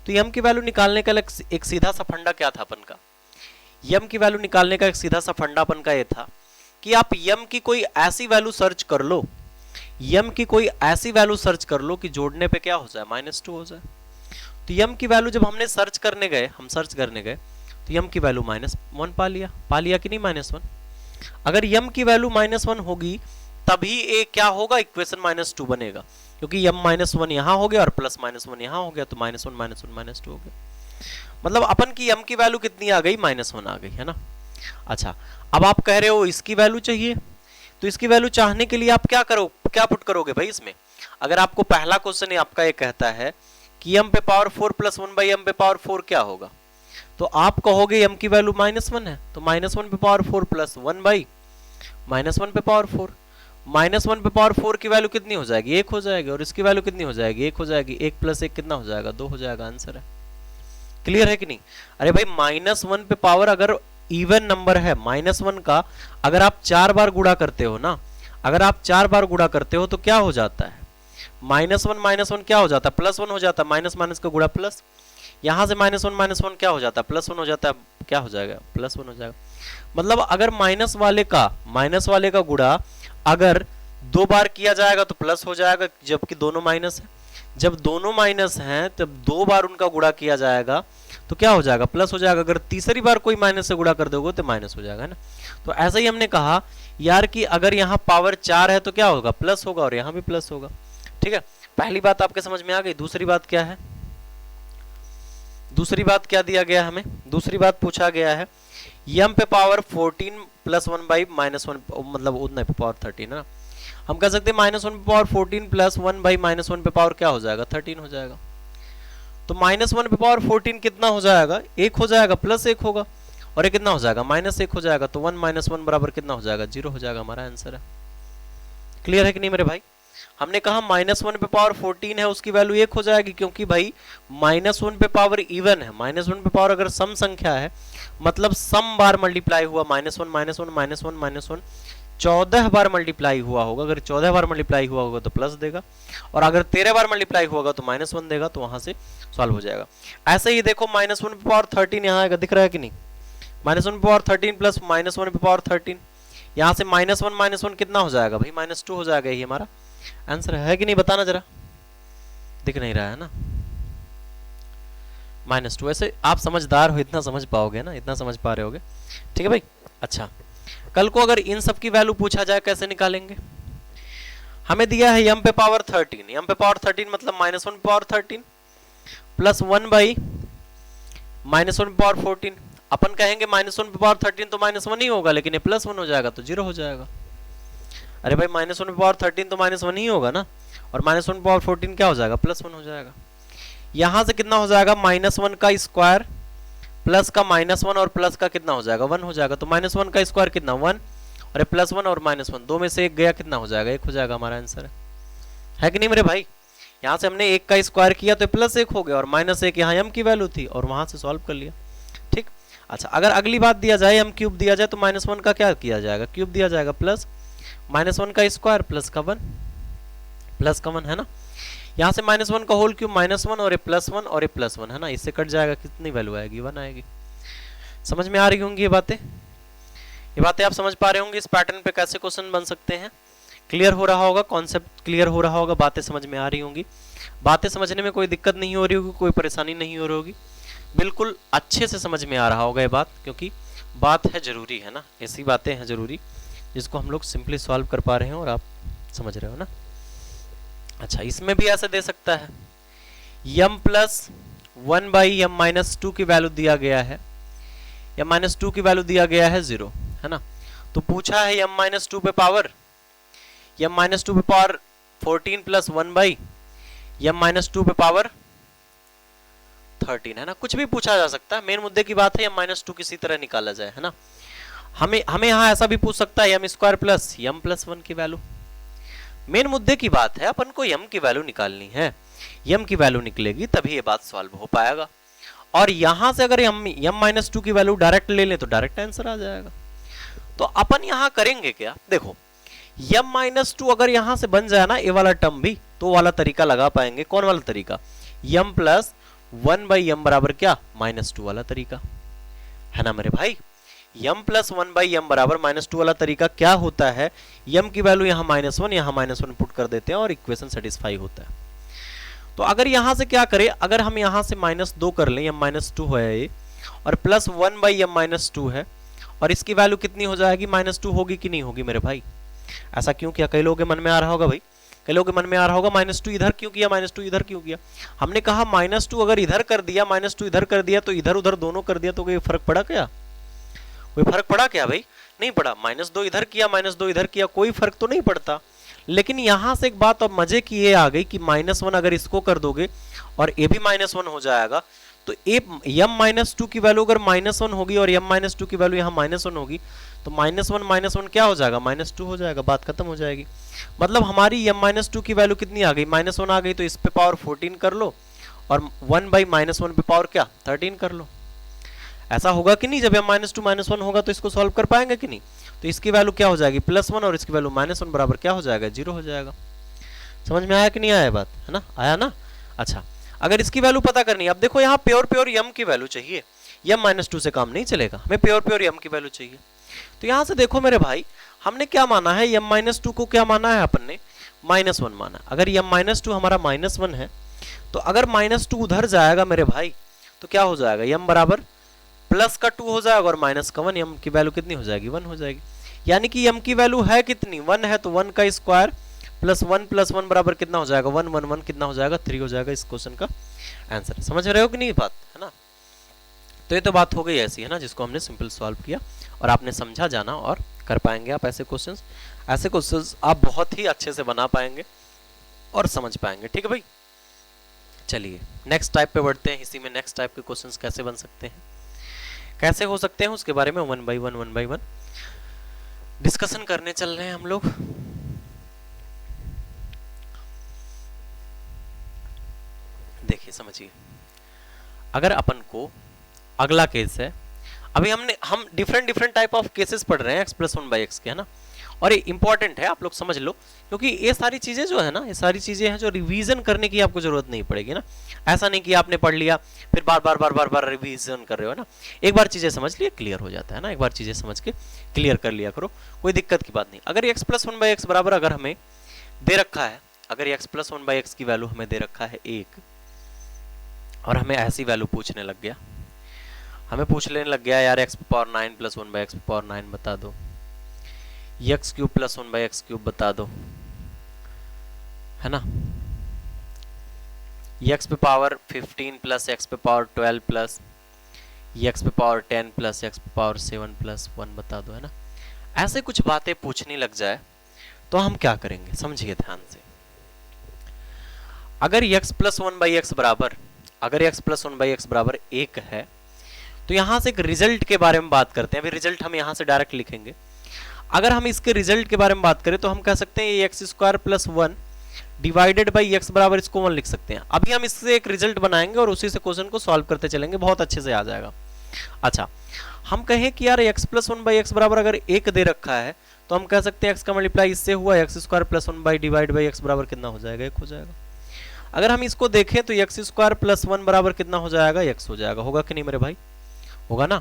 तो m की वैल्यू निकालने का एक सीधा सा फंडा क्या था अपन का, m की वैल्यू निकालने का एक सीधा सा फंडा अपन का ये था कि आप m की कोई ऐसी वैल्यू सर्च कर लो, m की कोई ऐसी वैल्यू सर्च कर लो कि जोड़ने पे क्या हो जाए, -2 हो जाए। तो m की वैल्यू जब हमने सर्च करने गए तो m की वैल्यू -1 पा लिया कि नहीं, -1। अगर m की वैल्यू -1 होगी तभी ये क्या होगा, इक्वेशन -2 बनेगा, क्योंकि m -1 यहां हो गया और प्लस -1 यहां हो गया, तो -1 -1 -2 हो गया। मतलब अपन की m की वैल्यू कितनी आ गई, -1 आ गई है ना। अच्छा, अब आप कह रहे हो इसकी वैल्यू चाहिए, तो इसकी वैल्यू चाहने के लिए आप क्या पुट करोगे भाई इसमें। अगर आपको पहला क्वेश्चन आपका ये कहता है कि m पे पावर 4 प्लस 1/m पे पावर 4 क्या होगा, तो आप कहोगे m की वैल्यू -1 है, तो -1 पे पावर 4 प्लस 1/-1 पे पावर 4। -1 पे पावर 4 की वैल्यू कितनी हो जाएगी, 1 हो जाएगी, और इसकी वैल्यू कितनी हो जाएगी, 1 हो जाएगी। 1 + 1 कितना हो जाएगा, 2 हो जाएगा, आंसर है। क्लियर है कि नहीं? अरे भाई -1 पे पावर अगर इवन नंबर है, -1 का अगर आप 4 बार गुणा करते हो ना, अगर आप 4 बार गुणा करते हो तो क्या हो जाता है, -1 क्या हो जाता है, +1 हो जाता है, माइनस का गुणा प्लस, यहां से -1 क्या हो जाता है, +1 हो जाता है, क्या हो जाएगा, +1 हो जाएगा। मतलब अगर माइनस वाले का गुणा अगर 2 बार किया जाएगा तो प्लस हो जाएगा, जबकि दोनों माइनस है। जब दोनों माइनस हैं तब 2 बार उनका गुणा किया जाएगा तो क्या हो जाएगा, प्लस हो जाएगा। अगर तीसरी बार कोई माइनस से गुणा कर दोगे तो माइनस हो जाएगा, है ना। तो ऐसा ही हमने कहा यार कि अगर यहाँ पावर 4 है तो क्या होगा, प्लस होगा, और यहाँ भी प्लस होगा। ठीक है, पहली बात आपके समझ में आ गई। दूसरी बात क्या है, दूसरी बात क्या दिया गया हमें, दूसरी बात पूछा गया है m पे पावर 14 प्लस 1 बाई माइनस 1, मतलब उतना पे पावर 13 है ना। हम कह सकते हैं -1 पे पावर 14 प्लस 1 बाई -1 पे पावर क्या हो जाएगा, 13 हो जाएगा। तो -1 पे पावर 14 कितना हो जाएगा, 1 हो जाएगा, प्लस 1 होगा, और ये कितना हो जाएगा, -1 हो जाएगा। तो 1 - 1 बराबर कितना हो जाएगा, 0 हो जाएगा। हमारा आंसर है। क्लियर है कि नहीं मेरे भाई। हमने कहा -1 पे पावर 14 है, उसकी वैल्यू 1 हो जाएगी, क्योंकि भाई -1 पे पावर इवन है। -1 पे पावर अगर सम संख्या है, मतलब सम बार मल्टीप्लाई हुआ, -1 -1 -1 -1 14 बार मल्टीप्लाई हुआ होगा। अगर 14 बार मल्टीप्लाई हुआ होगा तो प्लस देगा, और अगर 13 बार मल्टीप्लाई होगा तो -1 देगा। तो वहां से सॉल्व हो जाएगा। ऐसे ही देखो -1 पे पावर 13 यहाँ आएगा, दिख रहा है कि नहीं। -1 पे पावर 13 प्लस -1 पे पावर 13, यहाँ से -1 -1 कितना हो जाएगा भाई, -2 हो जाएगा। ये हमारा आंसर है कि नहीं, बताना जरा। दिख नहीं रहा है ना, -2। ऐसे आप समझदार हो, इतना समझ पाओगे ना, इतना समझ पा रहे होगे। ठीक है भाई। अच्छा, कल को अगर इन सब की वैल्यू पूछा जाए कैसे निकालेंगे। हमें दिया है m पे पावर 13, m पे पावर 13 मतलब -1 पे पावर 13 प्लस 1 बाई -1 पे पावर 14। अपन कहेंगे -1 पे पावर 13 तो -1 ही होगा, लेकिन ये +1 हो जाएगा तो 0 हो जाएगा। अरे भाई -1 पे पावर 13 तो -1 ही होगा ना, और -1 पे पावर 14 क्या हो जाएगा, +1 हो जाएगा। यहां से कितना हो जाएगा, -1 का स्क्वायर प्लस का -1 और प्लस का कितना हो जाएगा, 1 हो जाएगा। तो -1 का स्क्वायर कितना, 1, और +1 और -1 दो में से एक गया, कितना हो जाएगा, 1 हो जाएगा। हमारा आंसर है कि नहीं मेरे भाई। यहाँ से हमने 1 का स्क्वायर किया तो +1 हो गया, और -1 यहाँ m की वैल्यू थी, और वहां से सॉल्व कर लिया। ठीक। अच्छा, अगर अगली बात दिया जाए, m क्यूब दिया जाए, तो -1 का क्या किया जाएगा, क्यूब दिया जाएगा, प्लस -1 का स्क्वायर प्लस का 1 है ना। यहाँ से -1 का होल क्यूब -1 और +1 और +1 है ना, इससे कट जाएगा, कितनी वैल्यू आएगी, 1 आएगी। समझ में आ रही होंगी ये बातें आप समझ पा रहे होंगे। इस पैटर्न पे कैसे क्वेश्चन बन सकते हैं, क्लियर हो रहा होगा, कॉन्सेप्ट क्लियर हो रहा होगा, बातें समझ में आ रही होंगी। बातें समझने में कोई दिक्कत नहीं हो रही होगी, कोई परेशानी नहीं हो रही होगी, बिल्कुल अच्छे से समझ में आ रहा होगा ये बात, क्योंकि बात है जरूरी, है ना। ऐसी बातें हैं जरूरी जिसको हम लोग सिंपली सॉल्व कर पा रहे हैं, और आप समझ रहे हो ना। अच्छा, इसमें भी ऐसे दे सकता है, m plus 1 by m minus 2 की वैल्यू दिया गया है, m माइनस 2 की वैल्यू दिया गया है 0, है ना। तो पूछा है m माइनस 2 पे पावर, m माइनस 2 पे power 14 plus 1 by m minus 2 पे पावर 13, है ना। कुछ भी पूछा जा सकता है, मेन मुद्दे की बात है m माइनस 2 किसी तरह निकाला जाए, है ना। हमें यहाँ ऐसा भी पूछ सकता है m square plus m plus 1 की वैल्यू। मेन मुद्दे की बात है, अपन को m की वैल्यू निकालनी है, m की वैल्यू निकलेगी तभी ये बात सॉल्व हो पाएगा। और यहां से अगर हम m माइनस 2 की वैल्यू डायरेक्ट ले लें तो डायरेक्ट आंसर आ जाएगा। तो अपन यहां करेंगे क्या, देखो m माइनस 2 अगर यहां से बन जाए ना ये वाला टर्म भी, तो वाला तरीका लगा पाएंगे। कौन वाला तरीका, m प्लस 1 बाई m बराबर क्या, -2 वाला तरीका, है ना मेरे भाई। m प्लस 1 बाई m बराबर -2 वाला तरीका क्या होता है, m की वैल्यू यहाँ -1 यहाँ -1 पुट कर देते हैं और इक्वेशन सेटिस्फाई होता है। तो अगर यहां से क्या करें, अगर हम यहां से -2 कर लें, m -2 है ये, और प्लस 1 बाई m -2 है, और इसकी वैल्यू कितनी हो जाएगी, -2 होगी कि नहीं होगी मेरे भाई। ऐसा क्यों किया, कई लोगों के मन में आ रहा होगा भाई, कई लोगों के मन में आ रहा होगा -2 इधर क्यों किया, -2 इधर क्यों किया। हमने कहा -2 अगर इधर कर दिया, -2 इधर कर दिया, तो इधर उधर दोनों कर दिया तो कोई फर्क पड़ा क्या, कोई फर्क पड़ा क्या भाई, नहीं पड़ा। -2 इधर किया, -2 इधर किया, कोई फर्क तो नहीं पड़ता। लेकिन यहां से एक बात अब मजे की ये आ गई कि -1 अगर इसको कर दोगे और ये भी -1 हो जाएगा, तो m-2 की वैल्यू अगर -1 होगी और m-2 की वैल्यू यहाँ -1 होगी, तो -1 क्या हो जाएगा, -2 हो जाएगा, बात खत्म हो जाएगी। मतलब हमारी m-2 की वैल्यू कितनी आ गई, -1 आ गई। तो इस पे पावर 14 कर लो, और 1 बाई -1 पे पावर क्या, 13 कर लो। ऐसा होगा कि नहीं, जब m-2 -1 होगा तो इसको सॉल्व कर पाएंगे कि नहीं। तो इसकी वैल्यू क्या हो जाएगी, +1, और इसकी वैल्यू -1 बराबर क्या हो जाएगा, 0 हो जाएगा। समझ में आया कि नहीं आया बात, है ना, आया ना। अच्छा, अगर इसकी वैल्यू पता करनी है, अब देखो यहाँ प्योर m की वैल्यू चाहिए, m -2 से काम नहीं चलेगा, हमें प्योर m की वैल्यू चाहिए। तो यहां से देखो मेरे भाई, हमने क्या माना है, m माइनस टू को क्या माना है अपन ने, माइनस वन माना। अगर m माइनस टू हमारा माइनस वन है, तो अगर माइनस टू उधर जाएगा मेरे भाई, तो क्या हो जाएगा, m बराबर प्लस का 2 हो जाएगा और माइनस का 1, m की वैल्यू कितनी हो जाएगी, 1 हो जाएगी। यानी कि m की वैल्यू है कितनी, 1 है, तो 1 का स्क्वायर प्लस 1 बराबर कितना हो जाएगा, 1 1 1 कितना हो जाएगा, 3 हो जाएगा। इस क्वेश्चन का आंसर समझ रहे हो कि नहीं बात, है ना। तो ये तो बात हो गई ऐसी, है ना, जिसको हमने सिंपल सॉल्व किया और आपने समझा जाना और कर पाएंगे आप ऐसे क्वेश्चंस। ऐसे क्वेश्चंस आप बहुत ही अच्छे से बना पाएंगे और समझ पाएंगे, ठीक है भाई। चलिए नेक्स्ट टाइप पे बढ़ते हैं। इसी में नेक्स्ट टाइप के क्वेश्चंस कैसे बन सकते हैं, कैसे हो सकते हैं, उसके बारे में वन बाय वन डिस्कशन करने चल रहे हैं हम लोग। देखिए समझिए, अगर अपन को अगला केस है, अभी हम डिफरेंट टाइप ऑफ केसेस पढ़ रहे हैं x plus one by x के, है ना। और ये इंपॉर्टेंट है, आप लोग समझ लो, क्योंकि ये सारी चीजें जो है ना, ये सारी चीजें हैं जो रिवीजन करने की आपको जरूरत नहीं पड़ेगी ना। ऐसा नहीं कि आपने पढ़ लिया फिर बार रिवीजन कर रहे हो ना। एक बार चीजें समझ लिए क्लियर हो जाता है ना, एक बार चीजें समझ के क्लियर कर लिया करो, कोई दिक्कत की बात नहीं। अगर x plus one by x बराबर अगर हमें दे रखा है, अगर x plus one by x की वैल्यू हमें दे रखा है 1, और हमें ऐसी वैल्यू पूछने लग गया, हमें पूछ लेने लग गया यार x power 9 plus 1 by x power 9 बता दो, x cube plus 1 by x cube बता दो, है ना, x पे पावर 15 प्लस x पे पावर 12 प्लस x पे पावर 10 प्लस x पे पावर 7 प्लस 1 बता दो, है ना। ऐसे कुछ बातें पूछनी लग जाए तो हम क्या करेंगे, समझिए ध्यान से। अगर x plus one by x बराबर, अगर x plus one by x बराबर 1 है, तो यहां से एक रिजल्ट के बारे में बात करते हैं। अभी रिजल्ट हम यहां से डायरेक्ट लिखेंगे। अगर हम इसके रिजल्ट के बारे में बात करें तो हम कह सकते हैं ये x square plus 1 divided by x बराबर, इसको 1 लिख सकते हैं। अभी हम इससे एक रिजल्ट बनाएंगे और उसी से क्वेश्चन को सॉल्व करते चलेंगे, बहुत अच्छे से आ जाएगा। अच्छा, हम कहें कि यार x plus one by x बराबर अगर 1 दे रखा है, तो हम कह सकते हैं x का मल्टीप्लाई इससे हुआ, x square plus 1 by divide by x बराबर कितना हो जाएगा, 1 हो जाएगा। अगर हम इसको देखें तो एक्स स्क्वायर प्लस 1 बराबर कितना हो जाएगा, x हो जाएगा। होगा कि नहीं मेरे भाई, होगा ना।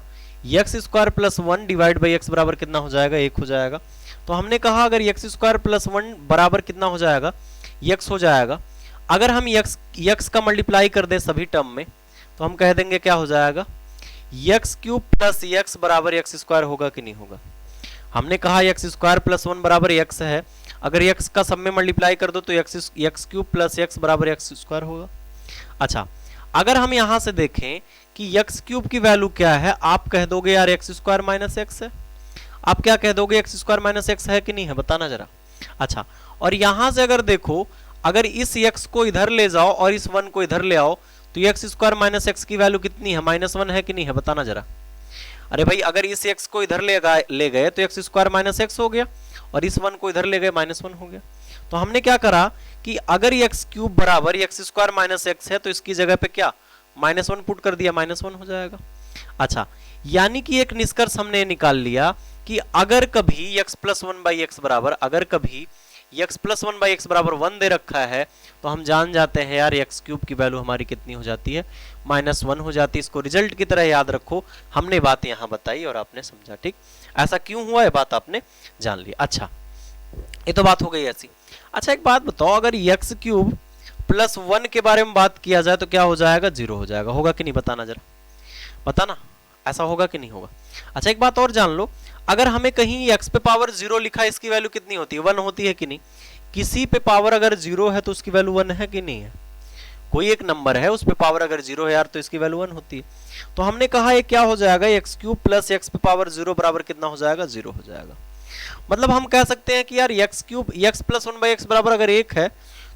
X square plus 1 divide by x बराबर कितना हो जाएगा, 1 हो जाएगा। तो हमने कहा अगर एक्स स्क्वायर प्लस 1 बराबर कितना हो जाएगा, x हो जाएगा। अगर हम x का मल्टीप्लाई कर दे सभी टर्म में, तो हम कह देंगे क्या हो जाएगा, x क्यूब प्लस x बराबर एक्स स्क्वायर, होगा कि नहीं होगा। हमने कहा एक्स स्क्वायर प्लस 1 बराबर x है, अगर x का सब में मल्टीप्लाई कर दो तो x क्यूब प्लस x बराबर एक्स स्क्वायर होगा। अच्छा, अगर हम यहां से देखें कि x क्यूब की वैल्यू क्या है, आप कह दोगे यार एक्स स्क्वायर माइनस एक्स है। आप क्या कह दोगे, एक्स स्क्वायर माइनस एक्स है कि नहीं है, बताना जरा। अच्छा, और यहां से अगर देखो, अगर इस x को इधर ले जाओ और इस 1 को इधर ले आओ, तो एक्स स्क्वायर माइनस एक्स की वैल्यू कितनी है, -1 है कि नहीं है, बताना जरा। अरे भाई, अगर इस x को इधर ले गए तो एक्स स्क्वायर माइनस एक्स हो गया, और इस 1 को इधर ले गए -1 हो गया। तो हमने क्या करा कि अगर एक्स क्यूब बराबर एक्स स्क्वायर माइनस एक्स है, तो इसकी जगह पे क्या -1 पुट कर दिया, -1 हो जाएगा। अच्छा, यानी कि एक निष्कर्ष हमने निकाल लिया कि अगर कभी x प्लस 1 बाई एक्स बराबर, अगर कभी x प्लस 1 बाई एक्स बराबर 1 दे रखा है, तो हम जान जाते हैं यार x क्यूब की वैल्यू हमारी कितनी हो जाती है, -1 हो जाती है। इसको रिजल्ट की तरह याद रखो, हमने बात यहाँ बताई और आपने समझा, ठीक। ऐसा क्यों हुआ है बात आपने जान ली। अच्छा, ये तो बात हो गई ऐसी। अच्छा, एक बात बताओ, अगर x क्यूब प्लस 1 के बारे में बात किया जाए तो क्या हो जाएगा, 0 हो जाएगा। होगा कि नहीं, बताना जरा, बताना, ऐसा होगा कि नहीं होगा। अच्छा, एक बात और जान लो, अगर हमें कहीं x पे पावर 0 लिखा है, इसकी वैल्यू कितनी होती है, 1 होती है कि नहीं। किसी पे पावर अगर 0 है तो उसकी वैल्यू 1 है कि नहीं है। कोई एक नंबर है, उस पे पावर अगर 0 है यार, तो इसकी वैल्यू 1 होती है। तो हमने कहा ये क्या हो जाएगा, एक्स क्यूब प्लस एक्स पे पावर 0 बराबर कितना हो जाएगा, 0 हो जाएगा। मतलब हम कह सकते हैं कि यार x cube x plus 1 by x बराबर अगर 1 है,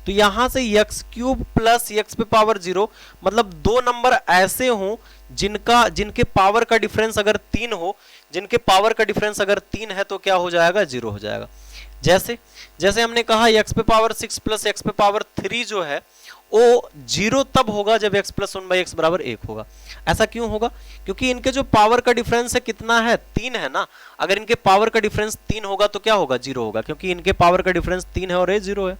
तो यहां से एक्स क्यूब प्लस एक्स पे पावर 0, मतलब दो नंबर ऐसे हों जिनके पावर का डिफरेंस अगर 3 हो, जिनके पावर का डिफरेंस अगर 3 है, तो क्या हो जाएगा, 0 हो जाएगा। जैसे हमने कहा x पे पावर 6 प्लस x पे पावर 3 जो है वो 0 तब होगा जब x प्लस 1 बाई एक्स बराबर 1 होगा। ऐसा क्यों होगा, क्योंकि इनके जो पावर का डिफरेंस है कितना है, 3 है ना। अगर इनके पावर का डिफरेंस 3 होगा तो क्या होगा, 0 होगा, क्योंकि इनके पावर का डिफरेंस 3 है और ये 0 है।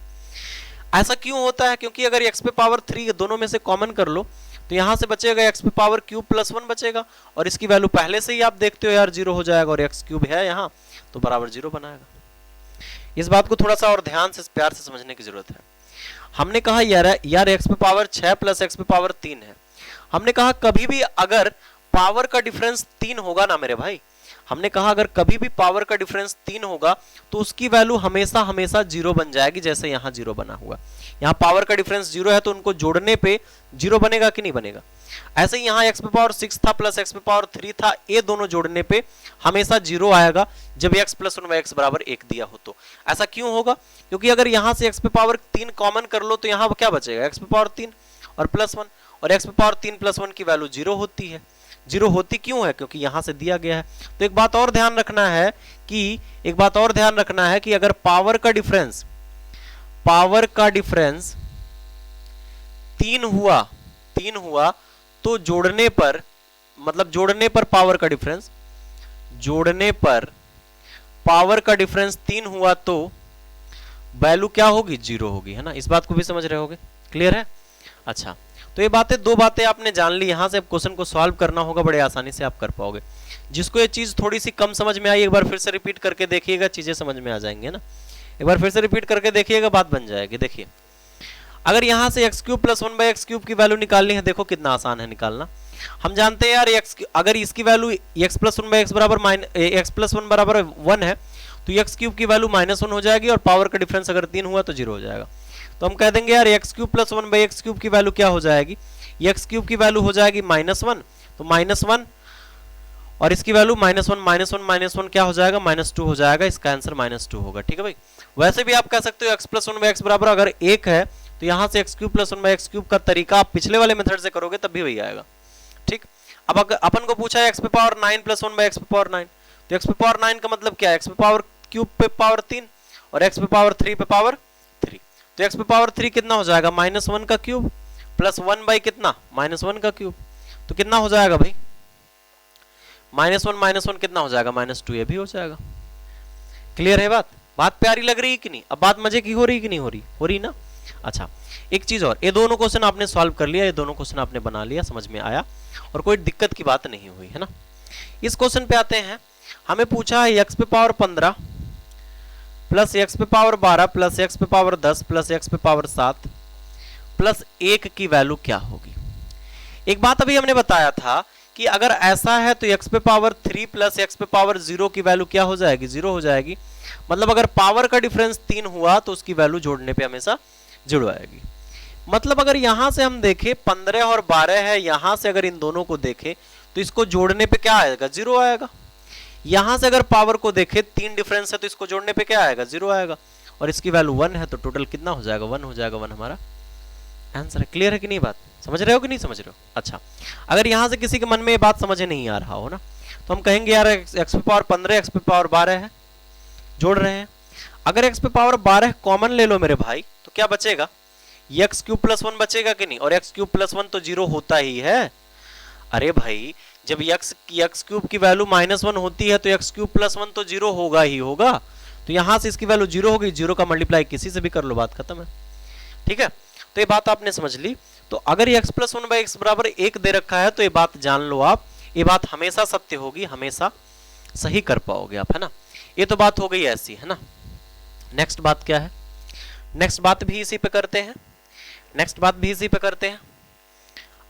ऐसा क्यों होता है, क्योंकि अगर x पे पावर 3 दोनों में से कॉमन कर लो तो यहां से बचेगा एक्स पे पावर क्यूब प्लस 1 बचेगा, और इसकी वैल्यू पहले से ही आप देखते हो यार 0 हो जाएगा, और एक्स क्यूब है यहाँ तो बराबर 0 बनाएगा। इस बात को थोड़ा सा और ध्यान से प्यार से समझने की जरूरत है। हमने कहा यार एक्स पे पावर 6 प्लस एक्स पे पावर 3 है। हमने कहा कभी भी अगर पावर का डिफरेंस 3 होगा ना मेरे भाई, हमने कहा अगर कभी भी पावर का डिफरेंस 3 होगा तो उसकी वैल्यू हमेशा हमेशा 0 बन जाएगी, जैसे यहां 0 बना हुआ। यहां पावर का डिफरेंस 0 है तो उनको जोड़ने पे 0 बनेगा कि नहीं बनेगा। ऐसे ही यहां एक्स पे पावर 6 था प्लस एक्स पे पावर 3 था, ये दोनों जोड़ने पे हमेशा 0 आएगा जब x प्लस 1 x बराबर 1 दिया हो तो। ऐसा क्यों होगा? क्योंकि अगर यहां से x पे पावर 3 कॉमन कर लो तो यहां क्या बचेगा, x पे पावर 3 और प्लस 1, और x पे पावर 3 प्लस 1 की वैल्यू 0 होती है। 0 होती क्यों है? क्योंकि यहां से दिया गया है। तो एक बात और ध्यान रखना है कि अगर पावर का डिफरेंस 3 हुआ तो जोड़ने पर पावर का डिफरेंस 3 हुआ तो वैल्यू क्या होगी, 0 होगी, है ना। इस बात को भी समझ रहे होगे, क्लियर है। अच्छा, तो ये दो बातें आपने जान ली। यहां से अब क्वेश्चन को सॉल्व करना होगा, बड़े आसानी से आप कर पाओगे। जिसको ये चीज थोड़ी सी कम समझ में आई, एक बार फिर से रिपीट करके देखिएगा, चीजें समझ में आ जाएंगे ना। एक बार फिर से रिपीट करके देखिएगा, बात बन जाएगी। देखिए, अगर यहां से एक्स क्यूब प्लस 1/x³ की वैल्यू निकालनी है, देखो कितना आसान है निकालना। हम जानते हैं यार अगर इसकी वैल्यू x प्लस 1/x बराबर x प्लस 1 बराबर 1 है तो x³ की वैल्यू -1 हो जाएगी, और पावर का डिफरेंस अगर 3 हुआ तो 0 हो जाएगा। तो हम कह देंगे यार x³ प्लस 1/x³ की वैल्यू क्या हो जाएगी, x³ की वैल्यू हो जाएगी -1, तो -1 और इसकी वैल्यू -1 क्या हो जाएगा, -2 हो जाएगा। इसका आंसर -2 होगा। ठीक है भाई। वैसे भी आप कह सकते हो x प्लस 1/x बराबर अगर 1 है तो यहां से x³ प्लस 1/x³ का तरीका आप पिछले वाले मेथड से करोगे तब भी वही आएगा। ठीक। अब अपन को पूछा है x पे पावर 9 प्लस 1/x पे पावर 9, तो x पे पावर 9 का मतलब क्या है, x पे पावर क्यूब पे पावर 3 और x पे पावर 3 पे पावर 3। तो x पे पावर 3 कितना हो जाएगा, -1 का क्यूब प्लस 1 बाई कितना, -1 का क्यूब। तो कितना हो जाएगा भाई, -1 कितना हो जाएगा, -2। ये भी हो जाएगा। क्लियर है बात प्यारी लग रही है कि नहीं? अब बात मजे की हो रही कि नहीं हो रही ना। अच्छा, एक चीज और, ये दोनों क्वेश्चन आपने सॉल्व कर लिया, ये दोनों क्वेश्चन आपने बना लिया, समझ में आया और कोई दिक्कत की बात नहीं हुई, है ना। इस क्वेश्चन पे आते हैं। हमें पूछा है x पे पावर 15 प्लस x पे पावर 12 प्लस x पे पावर 10 प्लस x पे पावर 7 प्लस 1 की वैल्यू क्या होगी। एक बात अभी हमने बताया था कि अगर ऐसा है तो x पे पावर 3 प्लस x पे पावर 0 की वैल्यू क्या हो जाएगी, 0 हो जाएगी। मतलब अगर पावर का डिफरेंस 3 हुआ तो उसकी वैल्यू जोड़ने पे हमेशा 0 आएगी। मतलब अगर यहां से हम देखें 15 और 12 है, यहां से अगर इन दोनों को देखें तो इसको जोड़ने पे क्या आएगा, 0 आएगा। यहां से अगर पावर को देखें 3 डिफरेंस है तो इसको जोड़ने पे क्या आएगा, 0 आएगा। और इसकी वैल्यू 1 है तो टोटल कितना हो जाएगा, 1 हो जाएगा। 1 हमारा आंसर है। क्लियर है कि नहीं? बात समझ रहे हो कि नहीं समझ रहे हो? अच्छा, अगर यहां से किसी के मन में ये बात समझ नहीं आ रहा हो ना, तो हम कहेंगे यार x पे पावर 15 x पे पावर 12 है, जोड़ रहे हैं। अगर x पे पावर 12 कॉमन ले लो मेरे भाई तो क्या बचेगा, x³ प्लस 1 बचेगा कि नहीं, और x³ प्लस 1 तो 0 होता ही है। अरे भाई, जब x³ की वैल्यू -1 होती है तो x³ प्लस 1 तो 0 होगा ही होगा। तो यहां से इसकी वैल्यू 0 होगी, 0 का मल्टीप्लाई किसी से भी कर लो, बात खत्म है। ठीक है, तो ये बात आपने समझ ली। तो अगर ये x प्लस 1/x बराबर 1 दे रखा है तो ये बात जान लो आप, ये बात हमेशा सत्य होगी, हमेशा सही कर पाओगे आप, है ना। ये तो बात हो गई ऐसी, है ना। नेक्स्ट बात क्या है, नेक्स्ट बात भी इसी पे करते हैं।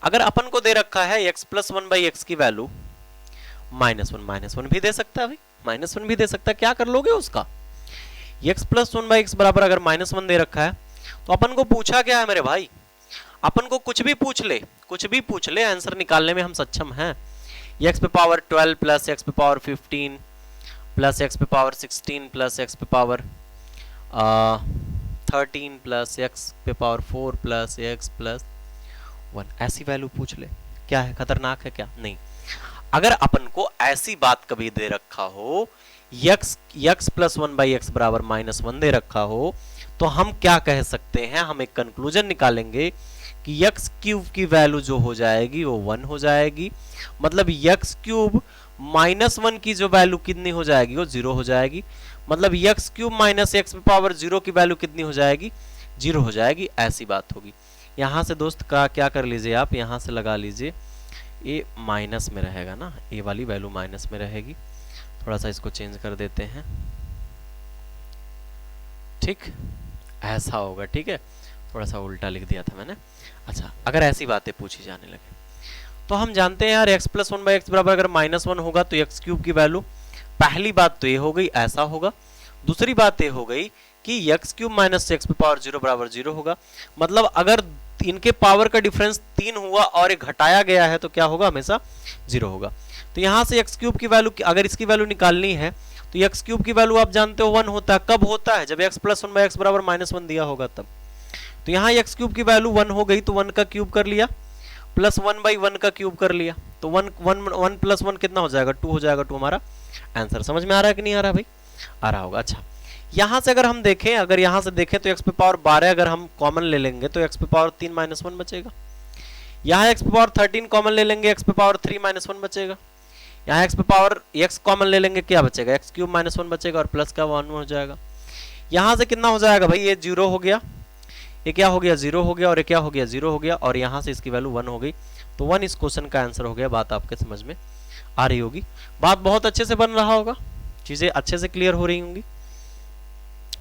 अगर अपन को दे रखा है x प्लस 1/x की वैल्यू -1 भी दे सकता है भाई, -1 भी दे सकता है। क्या कर लोगे उसका, x प्लस 1/x बराबर अगर -1 दे रखा है तो अपन को पूछा क्या है मेरे भाई, अपन को कुछ भी पूछ ले आंसर निकालने में हम सक्षम हैं। x पे पावर 12 प्लस x पे पावर 15 प्लस x पे पावर 16 प्लस x पे पावर 13 प्लस x पे पावर 4 प्लस x प्लस 1, ऐसी वैल्यू पूछ ले। क्या है, खतरनाक है क्या? नहीं। अगर अपन को ऐसी बात कभी दे रखा हो, x प्लस 1/x बराबर -1 दे रखा हो, तो हम क्या कह सकते हैं, हम एक कंक्लूजन निकालेंगे कि x³ की वैल्यू जो हो जाएगी वो 1 हो जाएगी। मतलब x³ -1 की जो वैल्यू कितनी हो जाएगी, वो 0 हो जाएगी। मतलब x³ माइनस x पे पावर 0 की वैल्यू कितनी हो जाएगी, 0 हो जाएगी। ऐसी बात होगी। यहाँ से दोस्त का क्या कर लीजिए आप, यहाँ से लगा लीजिए ए माइनस में रहेगा ना, ए वाली वैल्यू माइनस में रहेगी। थोड़ा सा इसको चेंज कर देते हैं, ठीक ऐसा होगा, ठीक है, थोड़ा सा उल्टा लिख दिया था मैंने। अच्छा, अगर ऐसी बातें पूछी जाने लगे तो हम जानते हैं यार x प्लस 1/x बराबर अगर -1 होगा तो x क्यूब की वैल्यू, पहली बात तो ये हो गई ऐसा होगा। दूसरी बात ये हो गई कि x cube minus x power 0 बराबर 0 होगा। मतलब अगर इनके पावर का डिफरेंस 3 हुआ और ये घटाया गया है तो क्या होगा, हमेशा 0 होगा। तो यहाँ से x क्यूब की वैल्यू, अगर इसकी वैल्यू निकालनी है तो x क्यूब की वैल्यू आप जानते हो 1 होता है। कब होता है, जब x प्लस 1/x बराबर -1 दिया होगा तब। तो यहाँ x क्यूब की वैल्यू 1 हो गई तो 1 का क्यूब कर लिया, प्लस 1/1 का क्यूब कर लिया, तो 1 प्लस 1 कितना हो जाएगा, 2 हो जाएगा। 2 हमारा आंसर। समझ में आ रहा है कि नहीं आ रहा भाई, आ रहा होगा। अच्छा, यहाँ से अगर हम देखें, अगर यहाँ से देखें तो x पे पावर 12 अगर हम कॉमन ले लेंगे तो x पे पावर 3 -1 बचेगा। यहाँ x पे पावर 13 कॉमन ले लेंगे, x पे पावर 3 -1 बचेगा। यहाँ x पे पावर x कॉमन ले लेंगे, क्या बचेगा, x क्यूब -1 बचेगा और प्लस का 1 हो जाएगा। यहाँ से कितना हो जाएगा भाई, ये 0 हो गया, ये क्या हो गया, 0 हो गया, और ये क्या हो गया, 0 हो गया, और यहाँ से इसकी वैल्यू 1 हो गई। तो 1 इस क्वेश्चन का आंसर हो गया। बात आपके समझ में आ रही होगी, बात बहुत अच्छे से बन रहा होगा, चीजें अच्छे से क्लियर हो रही होंगी,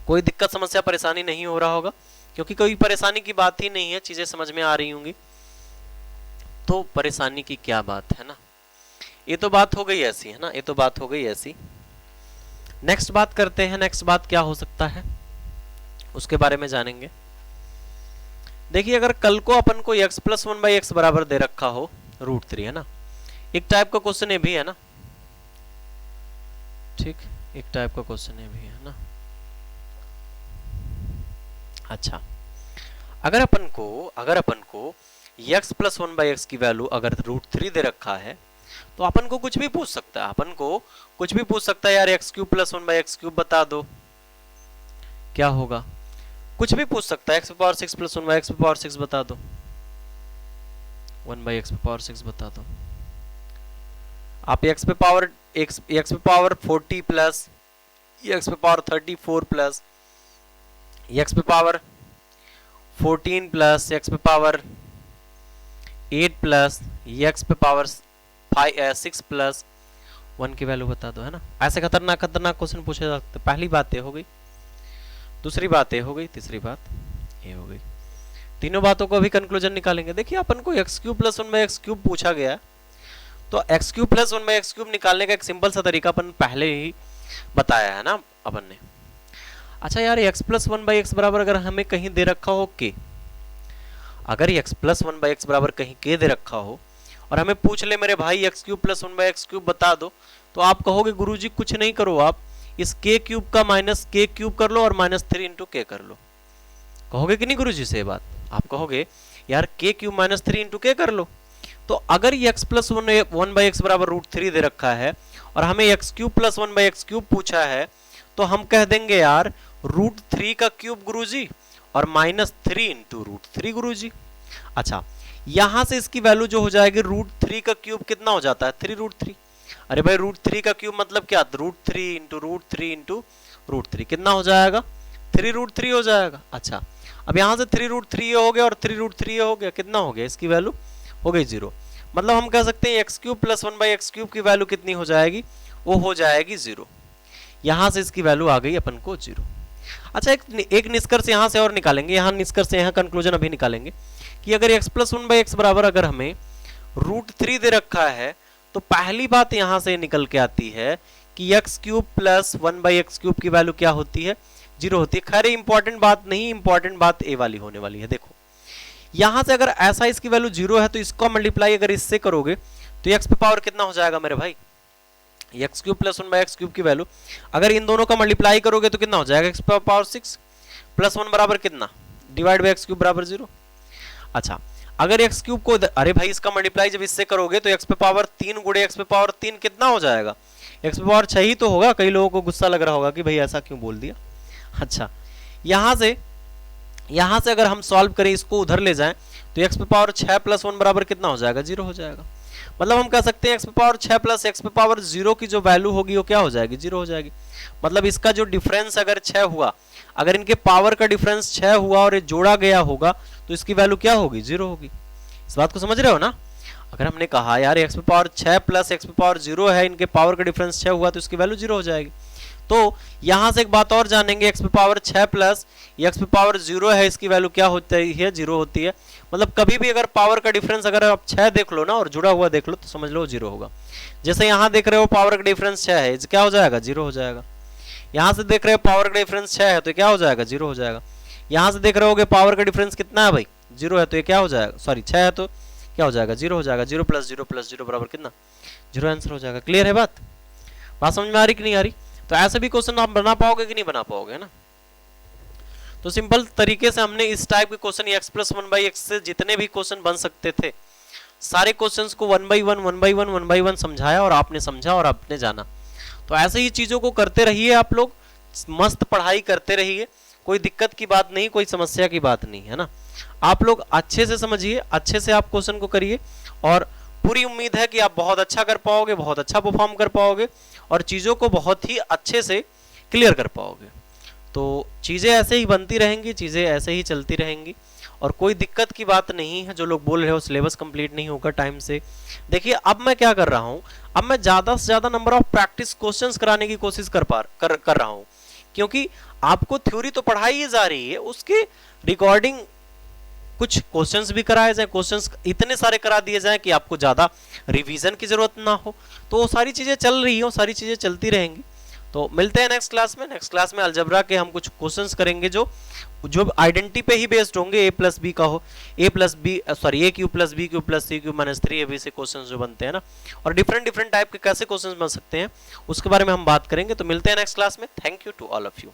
कोई दिक्कत समस्या परेशानी नहीं हो रहा होगा, क्योंकि कोई परेशानी की बात ही नहीं है, चीजें समझ में आ रही होंगी। तो परेशानी की क्या बात है ना, ये तो बात हो गई ऐसी है ना, ये तो बात हो गई ऐसी। नेक्स्ट बात करते हैं, नेक्स्ट बात क्या हो सकता है उसके बारे में जानेंगे। देखिए, अगर कल को अपन को x प्लस 1/x बराबर दे रखा हो √3, है ना, एक टाइप का क्वेश्चन ये भी है ना, ठीक, एक टाइप का क्वेश्चन ये भी है ना। अच्छा, अगर अपन को x प्लस 1/x की वैल्यू अगर √3 दे रखा है तो अपन को कुछ भी पूछ सकता है, अपन को कुछ भी पूछ सकता है यार, x cube plus 1/x cube बता दो, क्या होगा, कुछ भी पूछ सकता है, x power 6 plus 1/x power 6 बता दो, 1/x पावर 6 बता दो। आप x पे पावर 40 प्लस x पे पावर 34 प्लस x पे पावर 14 प्लस x पे पावर 8 प्लस x पे पावर 6 प्लस 1 की वैल्यू बता दो, है ना। ऐसे खतरनाक क्वेश्चन पूछे जा सकते। पहली बात ये हो गई, दूसरी बात ये हो गई, तीसरी बात ये हो गई। तीनों बातों को अभी कंक्लूजन निकालेंगे। देखिए, अपन को x cube plus 1/x cube पूछा गया, तो x cube plus 1/x cube निकालने का एक सिंपल सा तरीका अपन पहले ही बताया है ना अपन ने। अच्छा यार, x प्लस 1/x बराबर अगर हमें कहीं दे रखा हो k, अगर x प्लस 1/x बराबर कहीं k दे रखा हो और हमें पूछ ले मेरे भाई x cube plus 1/x cube बता दो, तो आप कहोगे गुरुजी कुछ नहीं करो, आप इस k क्यूब का माइनस k क्यूब कर लो और -3 इंटू k कर लो। कहोगे कि नहीं गुरुजी से बात, आप कहोगे यार k क्यूब -3 इंटू k कर लो। तो अगर ये x प्लस 1/x बराबर √3 दे रखा है और हमें x cube plus 1/x cube पूछा है, तो हम कह देंगे यार √3 का क्यूब गुरुजी और -3 इंटू √3 गुरुजी। अच्छा, यहां से इसकी वैल्यू जो हो जाएगी √3 का क्यूब कितना हो जाता है, 3√3। अरे भाई, √3 का क्यूब मतलब क्या, √3 इंटू √3 इंटू √3 कितना हो जाएगा, 3√3 हो जाएगा। अच्छा, अब यहां से 3√3 हो गया और 3√3 हो गया, कितना हो गया, इसकी वैल्यू हो गई 0। मतलब हम कह सकते हैं x cube plus 1/x cube की वैल्यू कितनी हो जाएगी, वो हो जाएगी 0। यहां से इसकी वैल्यू आ गई अपन को 0। अच्छा, एक निष्कर्ष यहां से और निकालेंगे, यहां निष्कर्ष, यहां कंक्लूजन अभी निकालेंगे कि अगर x प्लस 1/x बराबर अगर हमें √3 दे रखा है, तो पहली बात यहां से निकल के आती है कि x cube plus 1/x cube की वैल्यू क्या होती है, 0 होती है। खैर इंपॉर्टेंट बात नहीं, इंपॉर्टेंट बात ए वाली होने वाली है। देखो, यहां से अगर ऐसा इसकी वैल्यू 0 है तो इसको मल्टीप्लाई अगर इससे करोगे तो x पे पावर कितना हो जाएगा मेरे भाई, x cube plus 1/x cube की वैल्यू अगर इन दोनों का मल्टीप्लाई करोगे तो कितना हो जाएगा, x पे पावर 6 प्लस 1 बराबर कितना, डिवाइड बाय x क्यूब बराबर 0। अच्छा, अगर x क्यूब को, अरे भाई इसका मल्टीप्लाई जब इससे करोगे तो x पे पावर 3 गुणे x पे पावर 3 कितना हो जाएगा, x पे पावर 6 ही तो होगा। कई लोगों को गुस्सा लग रहा होगा कि भाई ऐसा क्यों बोल दिया। अच्छा, यहां से अगर हम सॉल्व करें, इसको उधर ले जाएं, तो x पे पावर 6 प्लस 1 बराबर कितना हो जाएगा, 0 हो जाएगा। मतलब हम कह सकते हैं x पे पावर 6 प्लस x पे पावर 0 की जो वैल्यू होगी वो क्या हो जाएगी, 0 हो जाएगी। मतलब इसका जो डिफरेंस अगर 6 हुआ, अगर इनके पावर का डिफरेंस 6 हुआ और ये जोड़ा गया होगा तो इसकी वैल्यू क्या होगी, 0 होगी। इस बात को समझ रहे हो ना। अगर हमने कहा यार x पे पावर 6 प्लस x पे पावर 0 है, इनके पावर का डिफरेंस 6 हुआ, तो इसकी वैल्यू 0 हो जाएगी। तो यहां से एक बात और जानेंगे, x पे पावर 6 प्लस x पे पावर 0 है, इसकी वैल्यू क्या होती है, 0 होती है। मतलब कभी भी अगर पावर का डिफरेंस अगर आप 6 देख लो ना और जुड़ा हुआ देख लो तो समझ लो 0 होगा। जैसे यहाँ देख रहे हो पावर का डिफरेंस 6 है, क्या हो जाएगा, 0 हो जाएगा। यहाँ से देख रहे हो पावर का डिफरेंस 6 है तो क्या हो जाएगा, 0 हो जाएगा। यहाँ से देख रहे होगे पावर का डिफरेंस कितना है भाई, 0 है, तो ये क्या हो जाएगा, सॉरी 6 है तो क्या हो जाएगा, 0 हो जाएगा। 0 प्लस 0 प्लस 0 बराबर कितना, 0 आंसर हो जाएगा। क्लियर है बात समझ में आ रही कि नहीं आ रही। तो ऐसे भी क्वेश्चन आप बना पाओगे कि नहीं बना पाओगे, है ना। तो सिंपल तरीके से हमने इस टाइप के क्वेश्चन x प्लस 1/x से जितने भी क्वेश्चन बन सकते थे सारे क्वेश्चंस को 1 बाई 1 समझाया और आपने समझा और आपने जाना। तो ऐसे ही चीजों को करते रहिए आप लोग, मस्त पढ़ाई करते रहिए, कोई दिक्कत की बात नहीं, कोई समस्या की बात नहीं, है ना। आप लोग अच्छे से समझिए, अच्छे से आप क्वेश्चन को करिए और पूरी उम्मीद है कि आप बहुत अच्छा कर पाओगे, बहुत अच्छा परफॉर्म कर पाओगे और चीज़ों को बहुत ही अच्छे से क्लियर कर पाओगे। तो चीज़ें ऐसे ही बनती रहेंगी, चीज़ें ऐसे ही चलती रहेंगी और कोई दिक्कत की बात नहीं है। जो लोग बोल रहे हो सिलेबस कंप्लीट नहीं होगा टाइम से, देखिए अब मैं क्या कर रहा हूँ, अब मैं ज़्यादा से ज़्यादा नंबर ऑफ प्रैक्टिस क्वेश्चंस कराने की कोशिश कर रहा हूँ, क्योंकि आपको थ्योरी तो पढ़ाई ही जा रही है, उसके रिकॉर्डिंग कुछ क्वेश्चंस भी कराए जाए, क्वेश्चंस इतने सारे करा दिए जाए कि आपको ज़्यादा रिवीजन की ज़रूरत ना हो। तो वो सारी चीज़ें चल रही हैं, वो सारी चीज़ें चलती रहेंगी। तो मिलते हैं नेक्स्ट क्लास में। नेक्स्ट क्लास में अलजेब्रा के हम कुछ क्वेश्चंस करेंगे जो आइडेंटिटी पे ही बेस्ड होंगे, a प्लस बी का हो, a cube plus B cube plus C cube minus 3ab से क्वेश्चंस जो बनते हैं ना, और डिफरेंट टाइप के कैसे क्वेश्चंस बन सकते हैं उसके बारे में हम बात करेंगे। तो मिलते हैं नेक्स्ट क्लास में। Thank you to all of you.